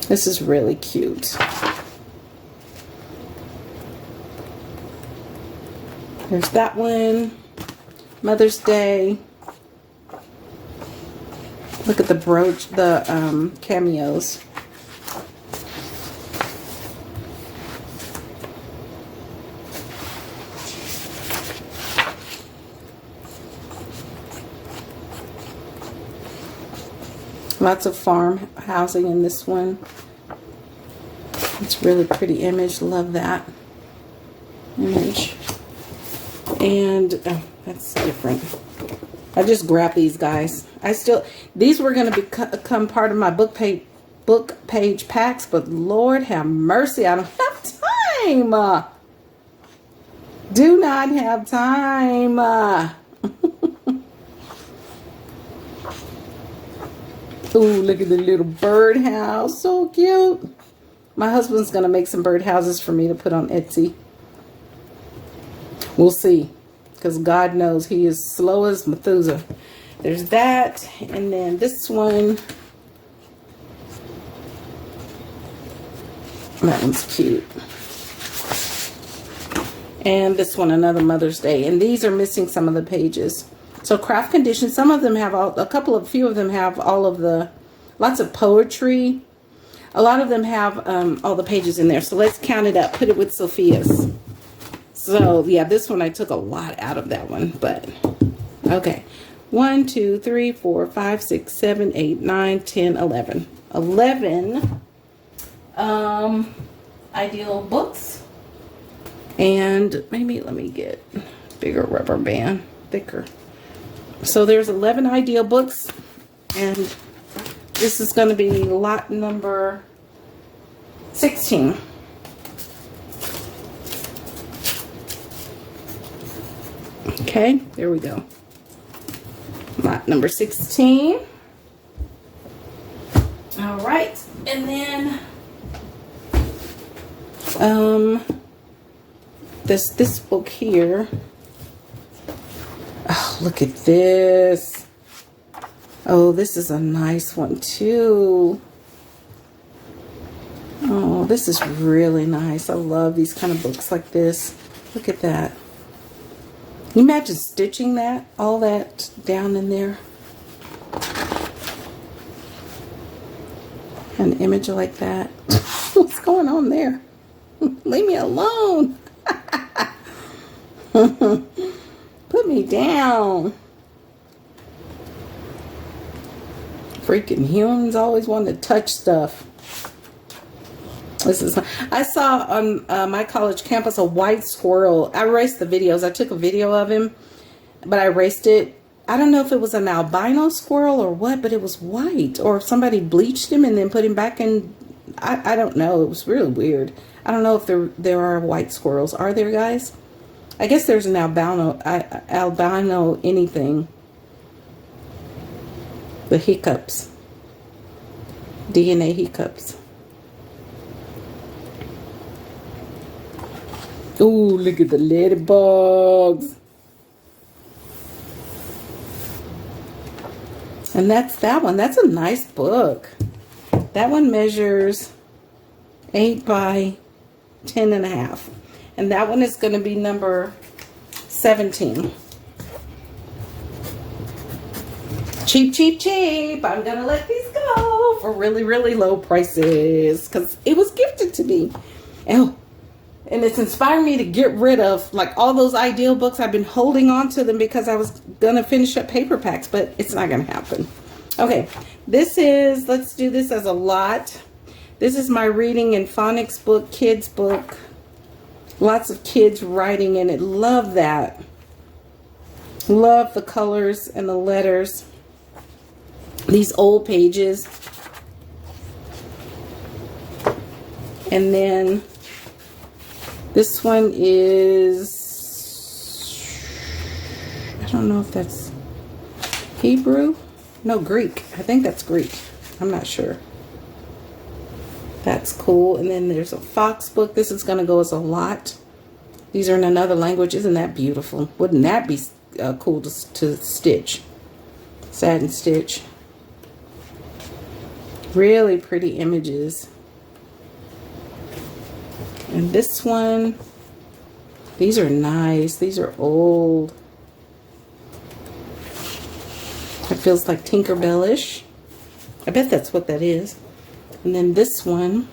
This is really cute. There's that one. Mother's Day. Look at the brooch, the cameos. Lots of farm housing in this one. It's really pretty image. Love that image. And oh, that's different. I just grabbed these, guys. These were going to become part of my book page packs, but Lord have mercy, I don't have time. Do not have time. Ooh, look at the little birdhouse. So cute. My husband's going to make some birdhouses for me to put on Etsy. We'll see. because God knows he is slow as Methuselah. There's that. And then this one. That one's cute. And this one, another Mother's Day. And these are missing some of the pages. So craft conditions, some of them have a few of them have lots of poetry. A lot of them have all the pages in there. So let's count it up, put it with Sophia's. So yeah, this one I took a lot out of that one, but okay. 1, 2, 3, 4, 5, 6, 7, 8, 9, 10, 11. 11 ideal books. And maybe let me get bigger rubber band, thicker. So there's 11 ideal books, and this is going to be lot number 16. Okay, there we go. Lot number 16. All right, and then this book here. Oh, look at this. Oh, this is a nice one too. Oh, this is really nice. I love these kind of books like this. Look at that. Can you imagine stitching that, all that down in there? An image like that. What's going on there? Leave me alone. Put me down. Freaking humans always want to touch stuff. I saw on my college campus a white squirrel. I erased the videos. I took a video of him, but I erased it. I don't know if it was an albino squirrel or what, but it was white. Or if somebody bleached him and then put him back in. I don't know. It was really weird. I don't know if there are white squirrels. Are there, guys? I guess there's an albino anything. The hiccups. DNA hiccups. Ooh, look at the ladybugs. And that's that one. That's a nice book. That one measures 8 by 10.5. And that one is going to be number 17. Cheap, cheap, cheap. I'm going to let these go for really, really low prices because it was gifted to me. Oh, and it's inspired me to get rid of like all those ideal books. I've been holding on to them because I was going to finish up paper packs, but it's not going to happen. Okay, let's do this as a lot. This is my reading and phonics book, kids book. Lots of kids writing in it. Love that. Love the colors and the letters. These old pages. And then this one is, I don't know if that's Hebrew. No, Greek. I think that's Greek. I'm not sure. That's cool. And then there's a Fox book. This is going to go as a lot. These are in another language. Isn't that beautiful? Wouldn't that be cool to stitch? Satin stitch. Really pretty images. And this one, these are nice. These are old. It feels like Tinkerbell-ish. I bet that's what that is. And then this one,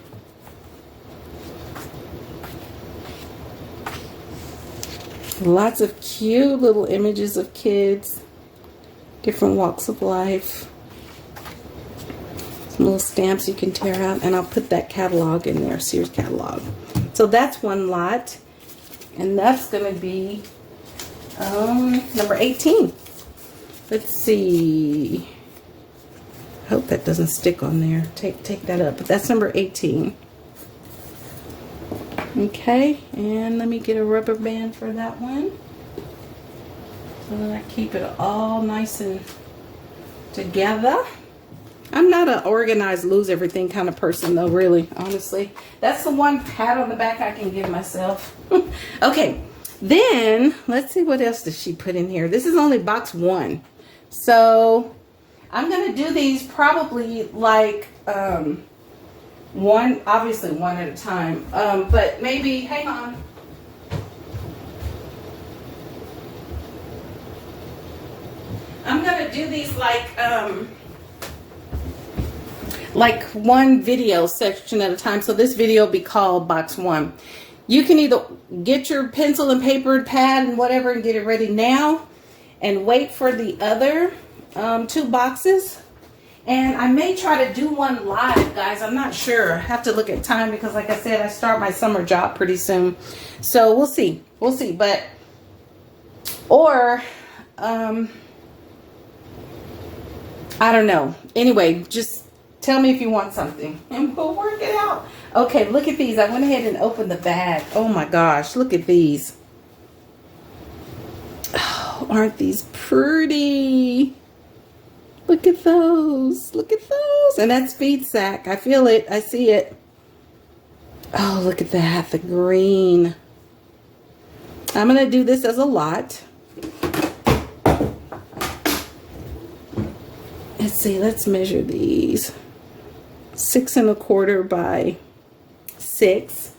lots of cute little images of kids, different walks of life. Some little stamps you can tear out, and I'll put that catalog in there, Sears catalog. So that's one lot, and that's going to be number 18. Let's see. I hope that doesn't stick on there. Take that up. But that's number 18. Okay, and let me get a rubber band for that one, so that I keep it all nice and together. I'm not an organized, lose everything kind of person though, really, honestly. That's the one pat on the back I can give myself. Okay, Then let's see, what else does she put in here. This is only box 1, so I'm gonna do these probably like obviously one at a time, but maybe, hang on. I'm gonna do these like one video section at a time. So this video will be called box 1. You can either get your pencil and paper and pad and whatever and get it ready now and wait for the other 2 boxes. And I may try to do one live, guys. I'm not sure. I have to look at time because, like I said, I start my summer job pretty soon. So we'll see. We'll see. But, or, I don't know. Anyway, just tell me if you want something and we'll work it out. Okay, look at these. I went ahead and opened the bag. Oh my gosh, look at these. Oh, aren't these pretty? Look at those. Look at those. And that's feed sack. I feel it. I see it. Oh, look at that. The green. I'm going to do this as a lot. Let's see. Let's measure these. 6 1/4 by 6.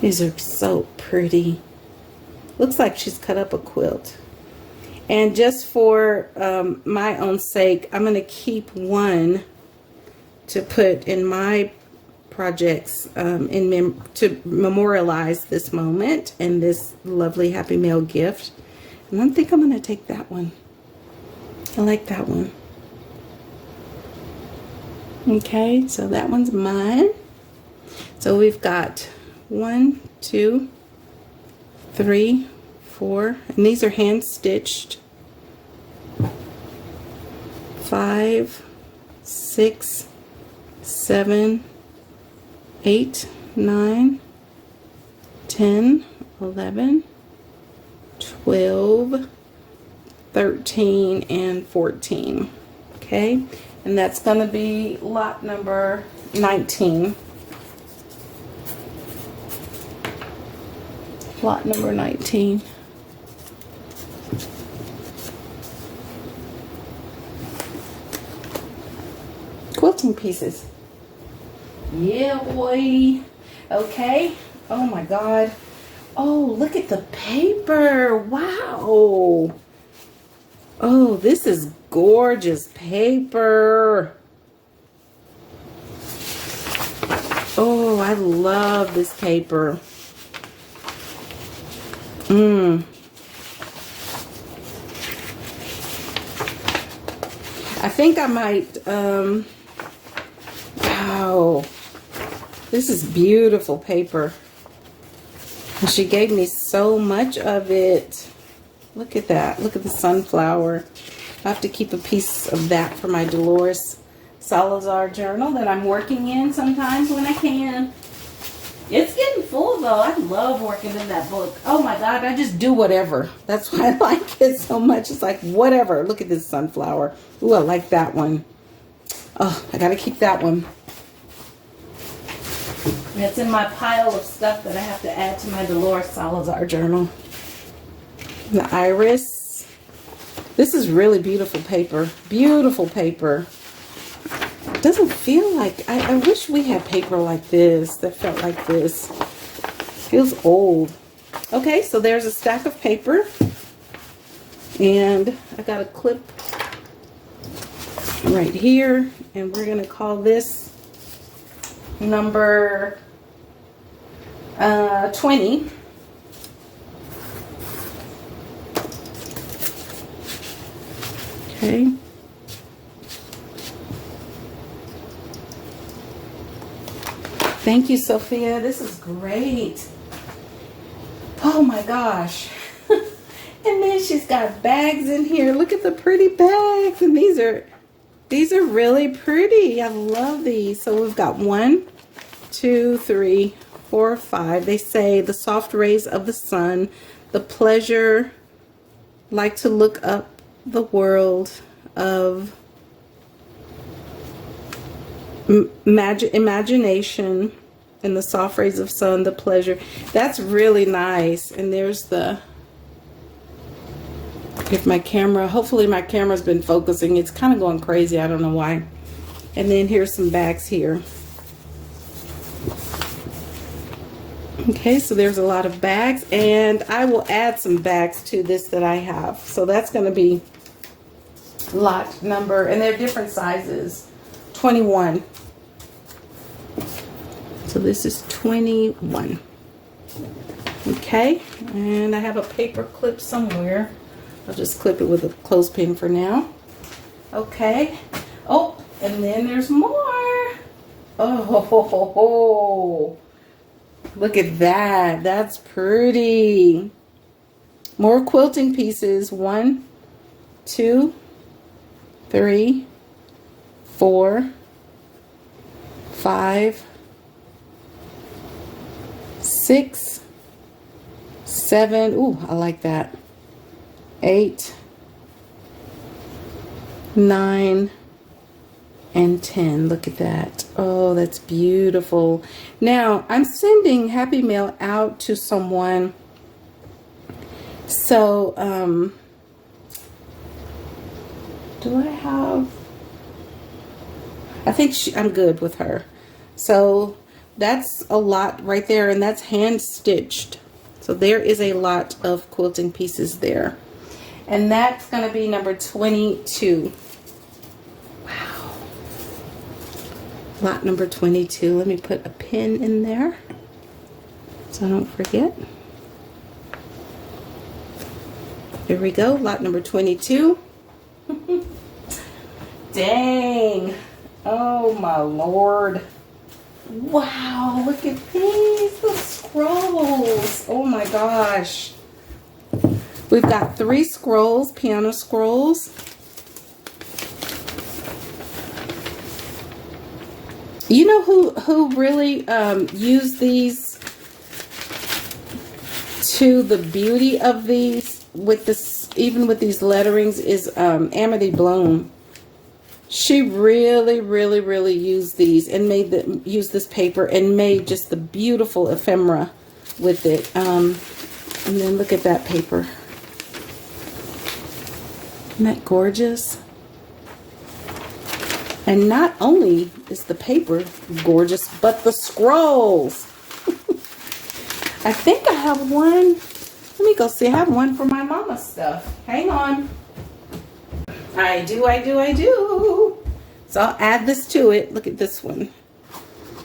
These are so pretty. Looks like she's cut up a quilt. And just for my own sake, I'm going to keep one to put in my projects to memorialize this moment and this lovely Happy Mail gift. And I think I'm going to take that one. I like that one. Okay, so that one's mine. So we've got 1, 2, 3, 4, and these are hand stitched. 5, 6, 7, 8, 9, 10, 11, 12, 13, and 14. Okay, and that's going to be lot number 19. Lot number 19. Quilting pieces. Yeah, boy. Okay. Oh my God. Oh, look at the paper. Wow. Oh, this is gorgeous paper. Oh, I love this paper. I think I might, wow, this is beautiful paper. And she gave me so much of it. Look at that. Look at the sunflower. I have to keep a piece of that for my Dolores Salazar journal that I'm working in sometimes when I can. It's getting full though. I love working in that book. Oh my God, I just do whatever. That's why I like it so much. It's like whatever. Look at this sunflower. Ooh, I like that one. Oh, I gotta keep that one. It's in my pile of stuff that I have to add to my Dolores Salazar journal. The iris. This is really beautiful paper. Beautiful paper. Doesn't feel like, I wish we had paper like this that felt like this. Feels old. Okay, so there's a stack of paper, and I got a clip right here, and we're gonna call this number 20. Okay. Thank you, Sophia. This is great. Oh my gosh. And then she's got bags in here. Look at the pretty bags. And these are really pretty. I love these. So we've got 1, 2, 3, 4, 5. They say the soft rays of the sun, the pleasure, like to look up the world of Imagination and the soft rays of sun, the pleasure. That's really nice. And there's the, if my camera, hopefully my camera's been focusing. It's kind of going crazy. I don't know why. And then here's some bags here. Okay, so there's a lot of bags, and I will add some bags to this that I have. So that's going to be lot number, and they're different sizes, 21. So this is 21. Okay, and I have a paper clip somewhere. I'll just clip it with a clothespin for now. Okay. Oh, and then there's more. Oh, ho, ho, ho, ho. Look at that. That's pretty. More quilting pieces. 1, 2, 3, 4, 5, 6, 7. Ooh, I like that. 8, 9, and 10. Look at that. Oh, that's beautiful. Now, I'm sending Happy Mail out to someone. So, do I have... I think I'm good with her. So, that's a lot right there, and that's hand stitched. So, there is a lot of quilting pieces there. And that's going to be number 22. Wow. Lot number 22. Let me put a pin in there so I don't forget. There we go. Lot number 22. Dang. Oh my Lord. Wow. Look at these. The scrolls. Oh my gosh. We've got 3 scrolls, piano scrolls. You know who really used these to the beauty of these with this, even with these letterings, is Amity Bloom. She really used these and used this paper and made just the beautiful ephemera with it. And then look at that paper. Isn't that gorgeous? And not only is the paper gorgeous, but the scrolls. I think I have one. Let me go see. I have one for my mama's stuff. Hang on. I do. So I'll add this to it. Look at this one.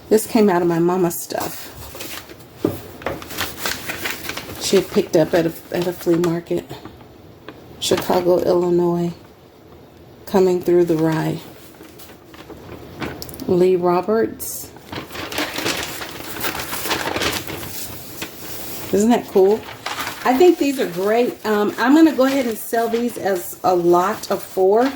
This came out of my mama's stuff. She had picked up at a flea market. Chicago, Illinois. Coming through the rye. Lee Roberts. Isn't that cool? I think these are great. I'm going to go ahead and sell these as a lot of 4.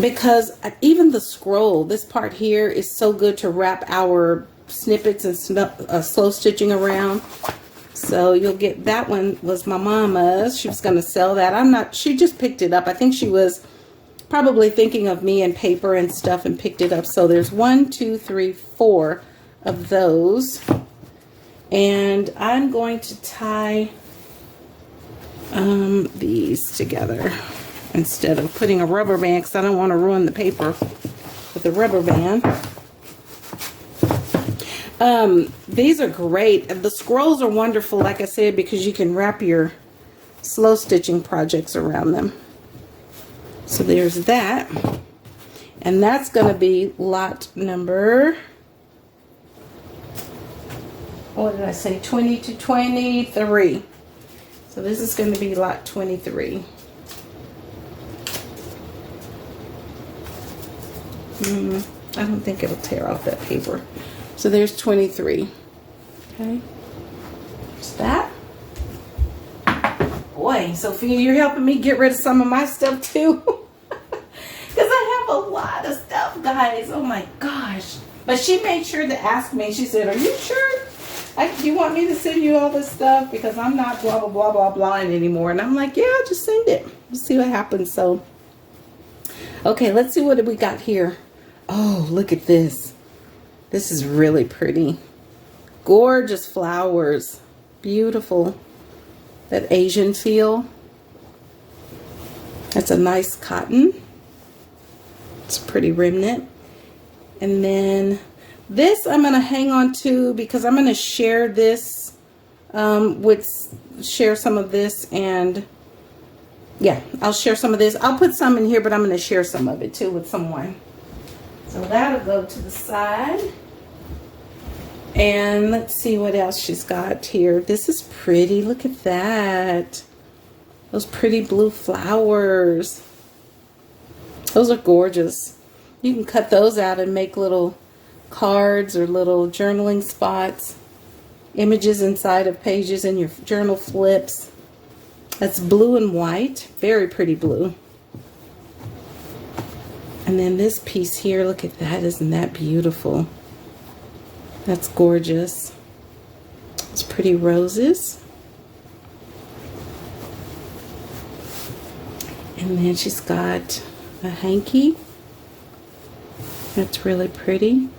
Because even the scroll, this part here is so good to wrap our snippets and slow stitching around. So you'll get that one. Was my mama's. She was going to sell that. She just picked it up. I think she was probably thinking of me and paper and stuff and picked it up. So there's 1, 2, 3, 4 of those. And I'm going to tie these together instead of putting a rubber band, because I don't want to ruin the paper with the rubber band. These are great. The scrolls are wonderful, like I said, because you can wrap your slow stitching projects around them. So there's that. And that's going to be lot number, what did I say, 20 to 23. So this is going to be lot 23. I don't think it'll tear off that paper. So there's 23. Okay. There's that. Boy, Sophia, you're helping me get rid of some of my stuff too. Because I have a lot of stuff, guys. Oh my gosh. But she made sure to ask me. She said, are you sure? Do you want me to send you all this stuff? Because I'm not blah, blah, blah, blah, blah anymore. And I'm like, yeah, just send it. We'll see what happens. So Okay, let's see what we got here. Oh, look at this. This is really pretty. Gorgeous flowers. Beautiful. That Asian feel. That's a nice cotton. It's a pretty remnant. And then this I'm going to hang on to because I'm going to share this share some of this, and yeah, I'll share some of this. I'll put some in here, but I'm going to share some of it too with someone. So that'll go to the side. And let's see what else she's got here. This is pretty. Look at that. Those pretty blue flowers. Those are gorgeous. You can cut those out and make little cards or little journaling spots. Images inside of pages in your journal flips. That's blue and white. Very pretty blue. And then this piece here, look at that. Isn't that beautiful? That's gorgeous. It's pretty roses. And then she's got a hanky. That's really pretty.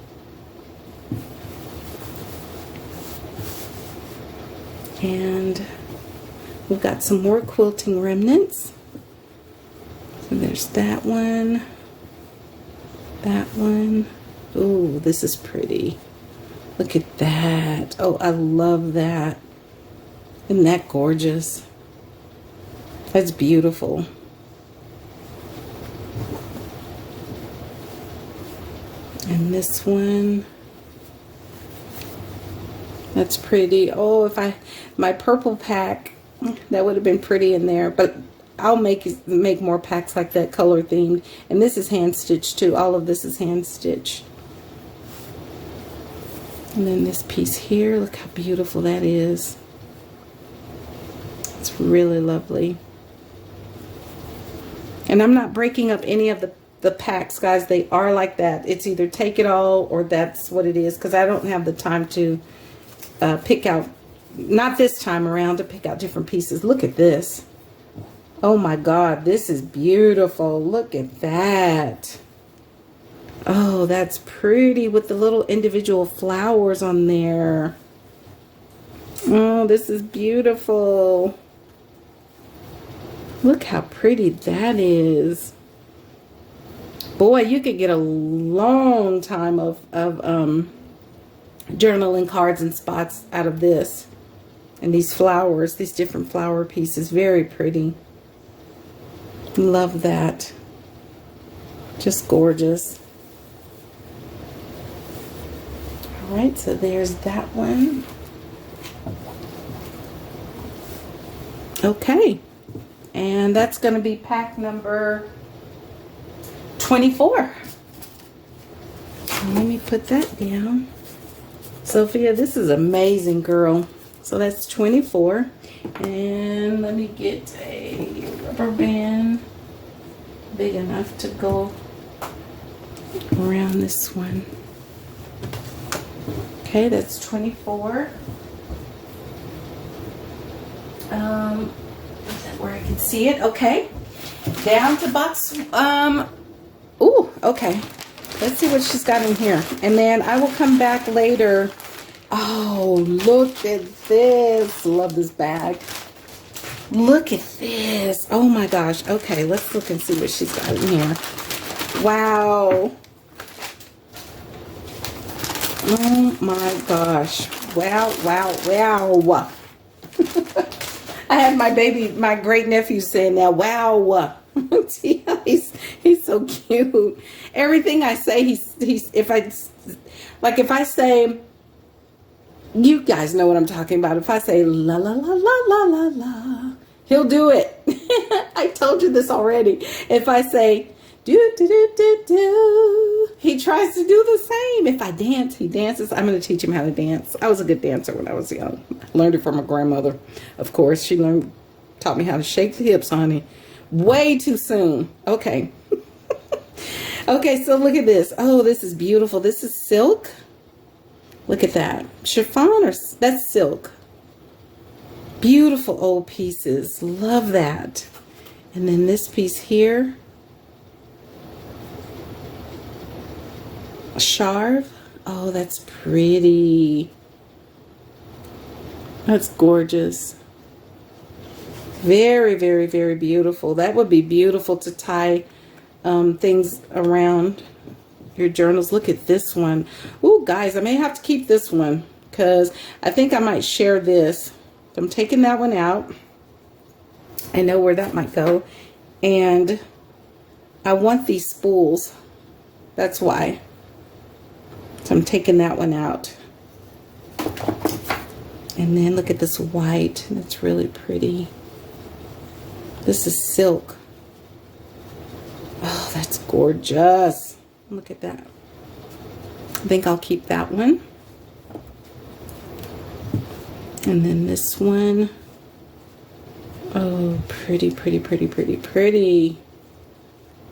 And we've got some more quilting remnants. So there's that one. That one. Ooh, this is pretty. Look at that. Oh, I love that. Isn't that gorgeous? That's beautiful. And this one. That's pretty. Oh, if my purple pack, that would have been pretty in there, but I'll make more packs like that, color themed. And this is hand stitched too. All of this is hand stitched. And then this piece here, look how beautiful that is. It's really lovely. And I'm not breaking up any of the packs, guys. They are like that. It's either take it all or that's what it is, because I don't have the time to pick out, not this time around, to pick out different pieces. Look at this. Oh my God, this is beautiful. Look at that. Oh, that's pretty with the little individual flowers on there. Oh, this is beautiful. Look how pretty that is. Boy, you could get a long time of journaling cards and spots out of this. And these flowers, these different flower pieces, very pretty. Love that. Just gorgeous. All right, so there's that one. Okay, and that's going to be pack number 24. Let me put that down. Sophia, this is amazing, girl. So that's 24. And let me get a rubber band big enough to go around this one. Okay, that's 24. Where I can see it. Okay, down to box. Ooh, okay. Let's see what she's got in here, and then I will come back later. Oh, look at this! Love this bag. Look at this! Oh my gosh. Okay, let's look and see what she's got in here. Wow. Oh my gosh. Wow, wow, wow. I had my great nephew saying that. Wow. See how he's so cute. Everything I say, if I say, you guys know what I'm talking about. If I say la la la la la la la, he'll do it. I told you this already. If I say do do do do do, he tries to do the same. If I dance, he dances. I'm going to teach him how to dance. I was a good dancer when I was young. I learned it from my grandmother, of course. She taught me how to shake the hips, honey. Way too soon. Okay. Okay, so look at this. Oh, this is beautiful. This is silk. Look at that. Chiffon, or that's silk. Beautiful old pieces. Love that. And then this piece here. Charve. Oh, that's pretty. That's gorgeous. Very, very, very beautiful. That would be beautiful to tie things around your journals. Look at this one. Ooh, guys, I may have to keep this one because I think I might share this. I'm taking that one out. I know where that might go. And I want these spools. That's why. So I'm taking that one out. And then look at this white. That's really pretty. This is silk. Oh, that's gorgeous. Look at that. I think I'll keep that one. And then this one. Oh, pretty, pretty, pretty, pretty, pretty.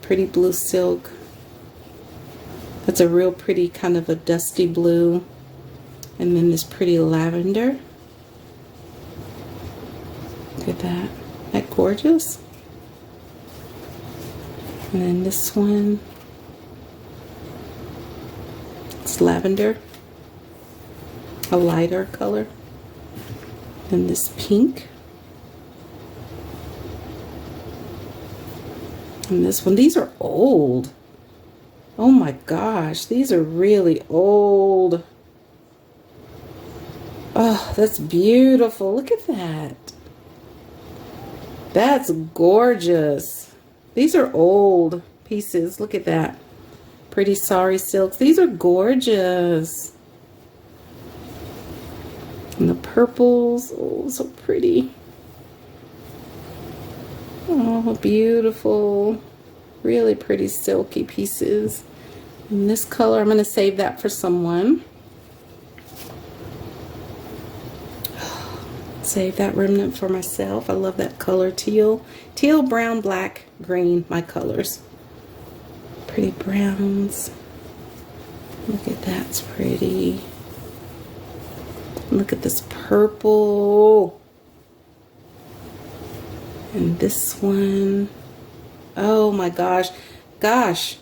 Pretty blue silk. That's a real pretty kind of a dusty blue. And then this pretty lavender. Look at that. Isn't that gorgeous? And then this one. It's lavender. A lighter color. And this pink. And this one. These are old. Oh my gosh. These are really old. Oh, that's beautiful. Look at that. That's gorgeous. These are old pieces. Look at that. Pretty sari silks. These are gorgeous. And the purples. Oh, so pretty. Oh, beautiful. Really pretty silky pieces. And this color, I'm going to save that for someone. Save that remnant for myself. I love that color. Teal, brown, black, green, my colors. Pretty browns. Look at that, it's pretty. Look at this purple. And this one. Oh my gosh. Gosh.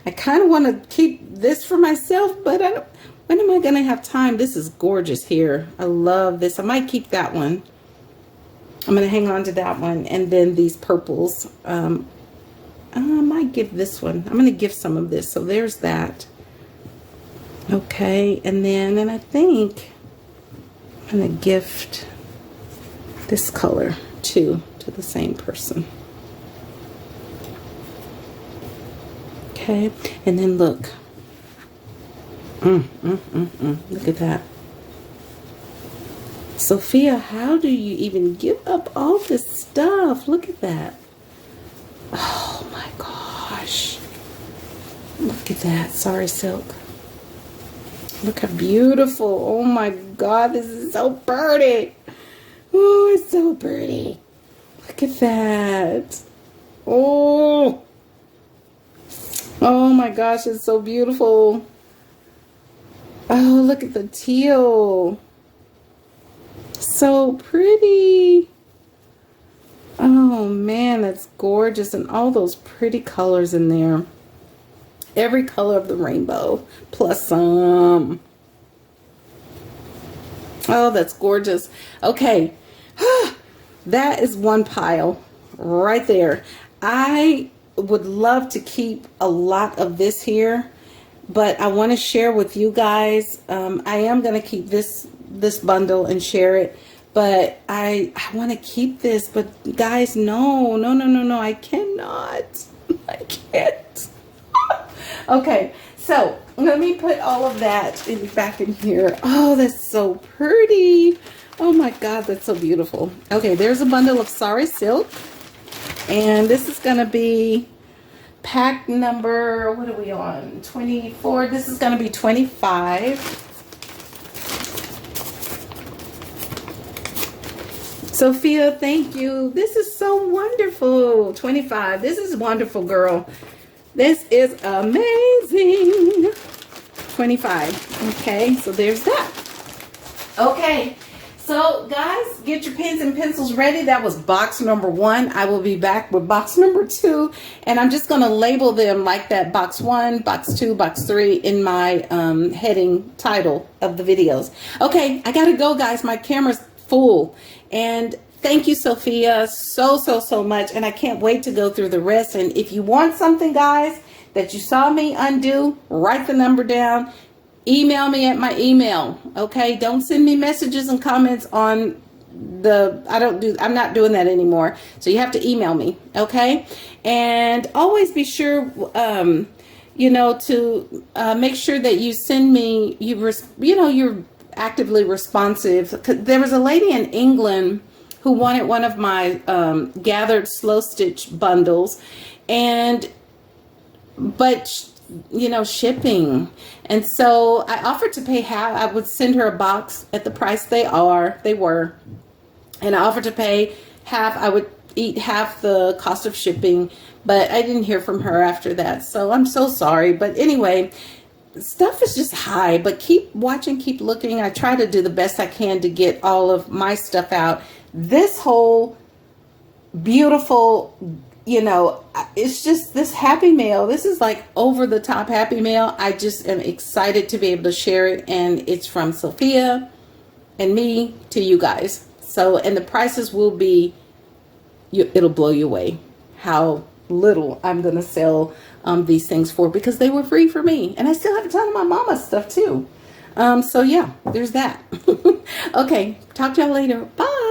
I kind of want to keep this for myself, but I don't. When am I going to have time? This is gorgeous here. I love this. I might keep that one. I'm going to hang on to that one. And then these purples. I might give this one. I'm going to give some of this. So there's that. Okay. And I think I'm going to gift this color too to the same person. Okay. And then look. Look at that. Sophia, how do you even give up all this stuff? Look at that. Oh my gosh. Look at that. Sari silk. Look how beautiful. Oh my God. This is so pretty. Oh, it's so pretty. Look at that. Oh. Oh my gosh. It's so beautiful. Oh, look at the teal. So pretty. Oh man, that's gorgeous. And all those pretty colors in there. Every color of the rainbow plus some. Oh, that's gorgeous. Okay. That is one pile right there. I would love to keep a lot of this here, but I want to share with you guys. I am going to keep this bundle and share it, but I want to keep this. But guys, no, I cannot. I can't. Okay, so let me put all of that back in here. Oh, that's so pretty. Oh my God, that's so beautiful. Okay, there's a bundle of sari silk, and this is going to be pack number, what are we on? 24. This is going to be 25. Sophia, thank you. This is so wonderful. 25. This is wonderful, girl. This is amazing. 25. Okay, so there's that. Okay, So guys, get your pens and pencils ready. That was box number 1. I will be back with box number 2, and I'm just going to label them like that: box 1, box 2, box 3 in my heading title of the videos. Okay, I gotta go, guys. My camera's full, and thank you, Sophia, so much, and I can't wait to go through the rest. And if you want something, guys, that you saw me undo, write the number down. Email me at my email, okay? Don't send me messages and comments on the, I'm not doing that anymore. So you have to email me, okay? And always be sure, you know, to make sure that you send me, you're actively responsive. 'Cause there was a lady in England who wanted one of my gathered slow stitch bundles, but you know, shipping. And so I offered to pay half. I would send her a box at the price they were. And I offered to pay half. I would eat half the cost of shipping, but I didn't hear from her after that. So I'm so sorry. But anyway, stuff is just high, but keep watching, keep looking. I try to do the best I can to get all of my stuff out. This whole beautiful, you know, it's just this happy mail. This is like over the top happy mail. I just am excited to be able to share it. And it's from Sophia and me to you guys. So, and the prices will be, it'll blow you away how little I'm going to sell these things for, because they were free for me. And I still have a ton of my mama's stuff too. So yeah, there's that. Okay. Talk to y'all later. Bye.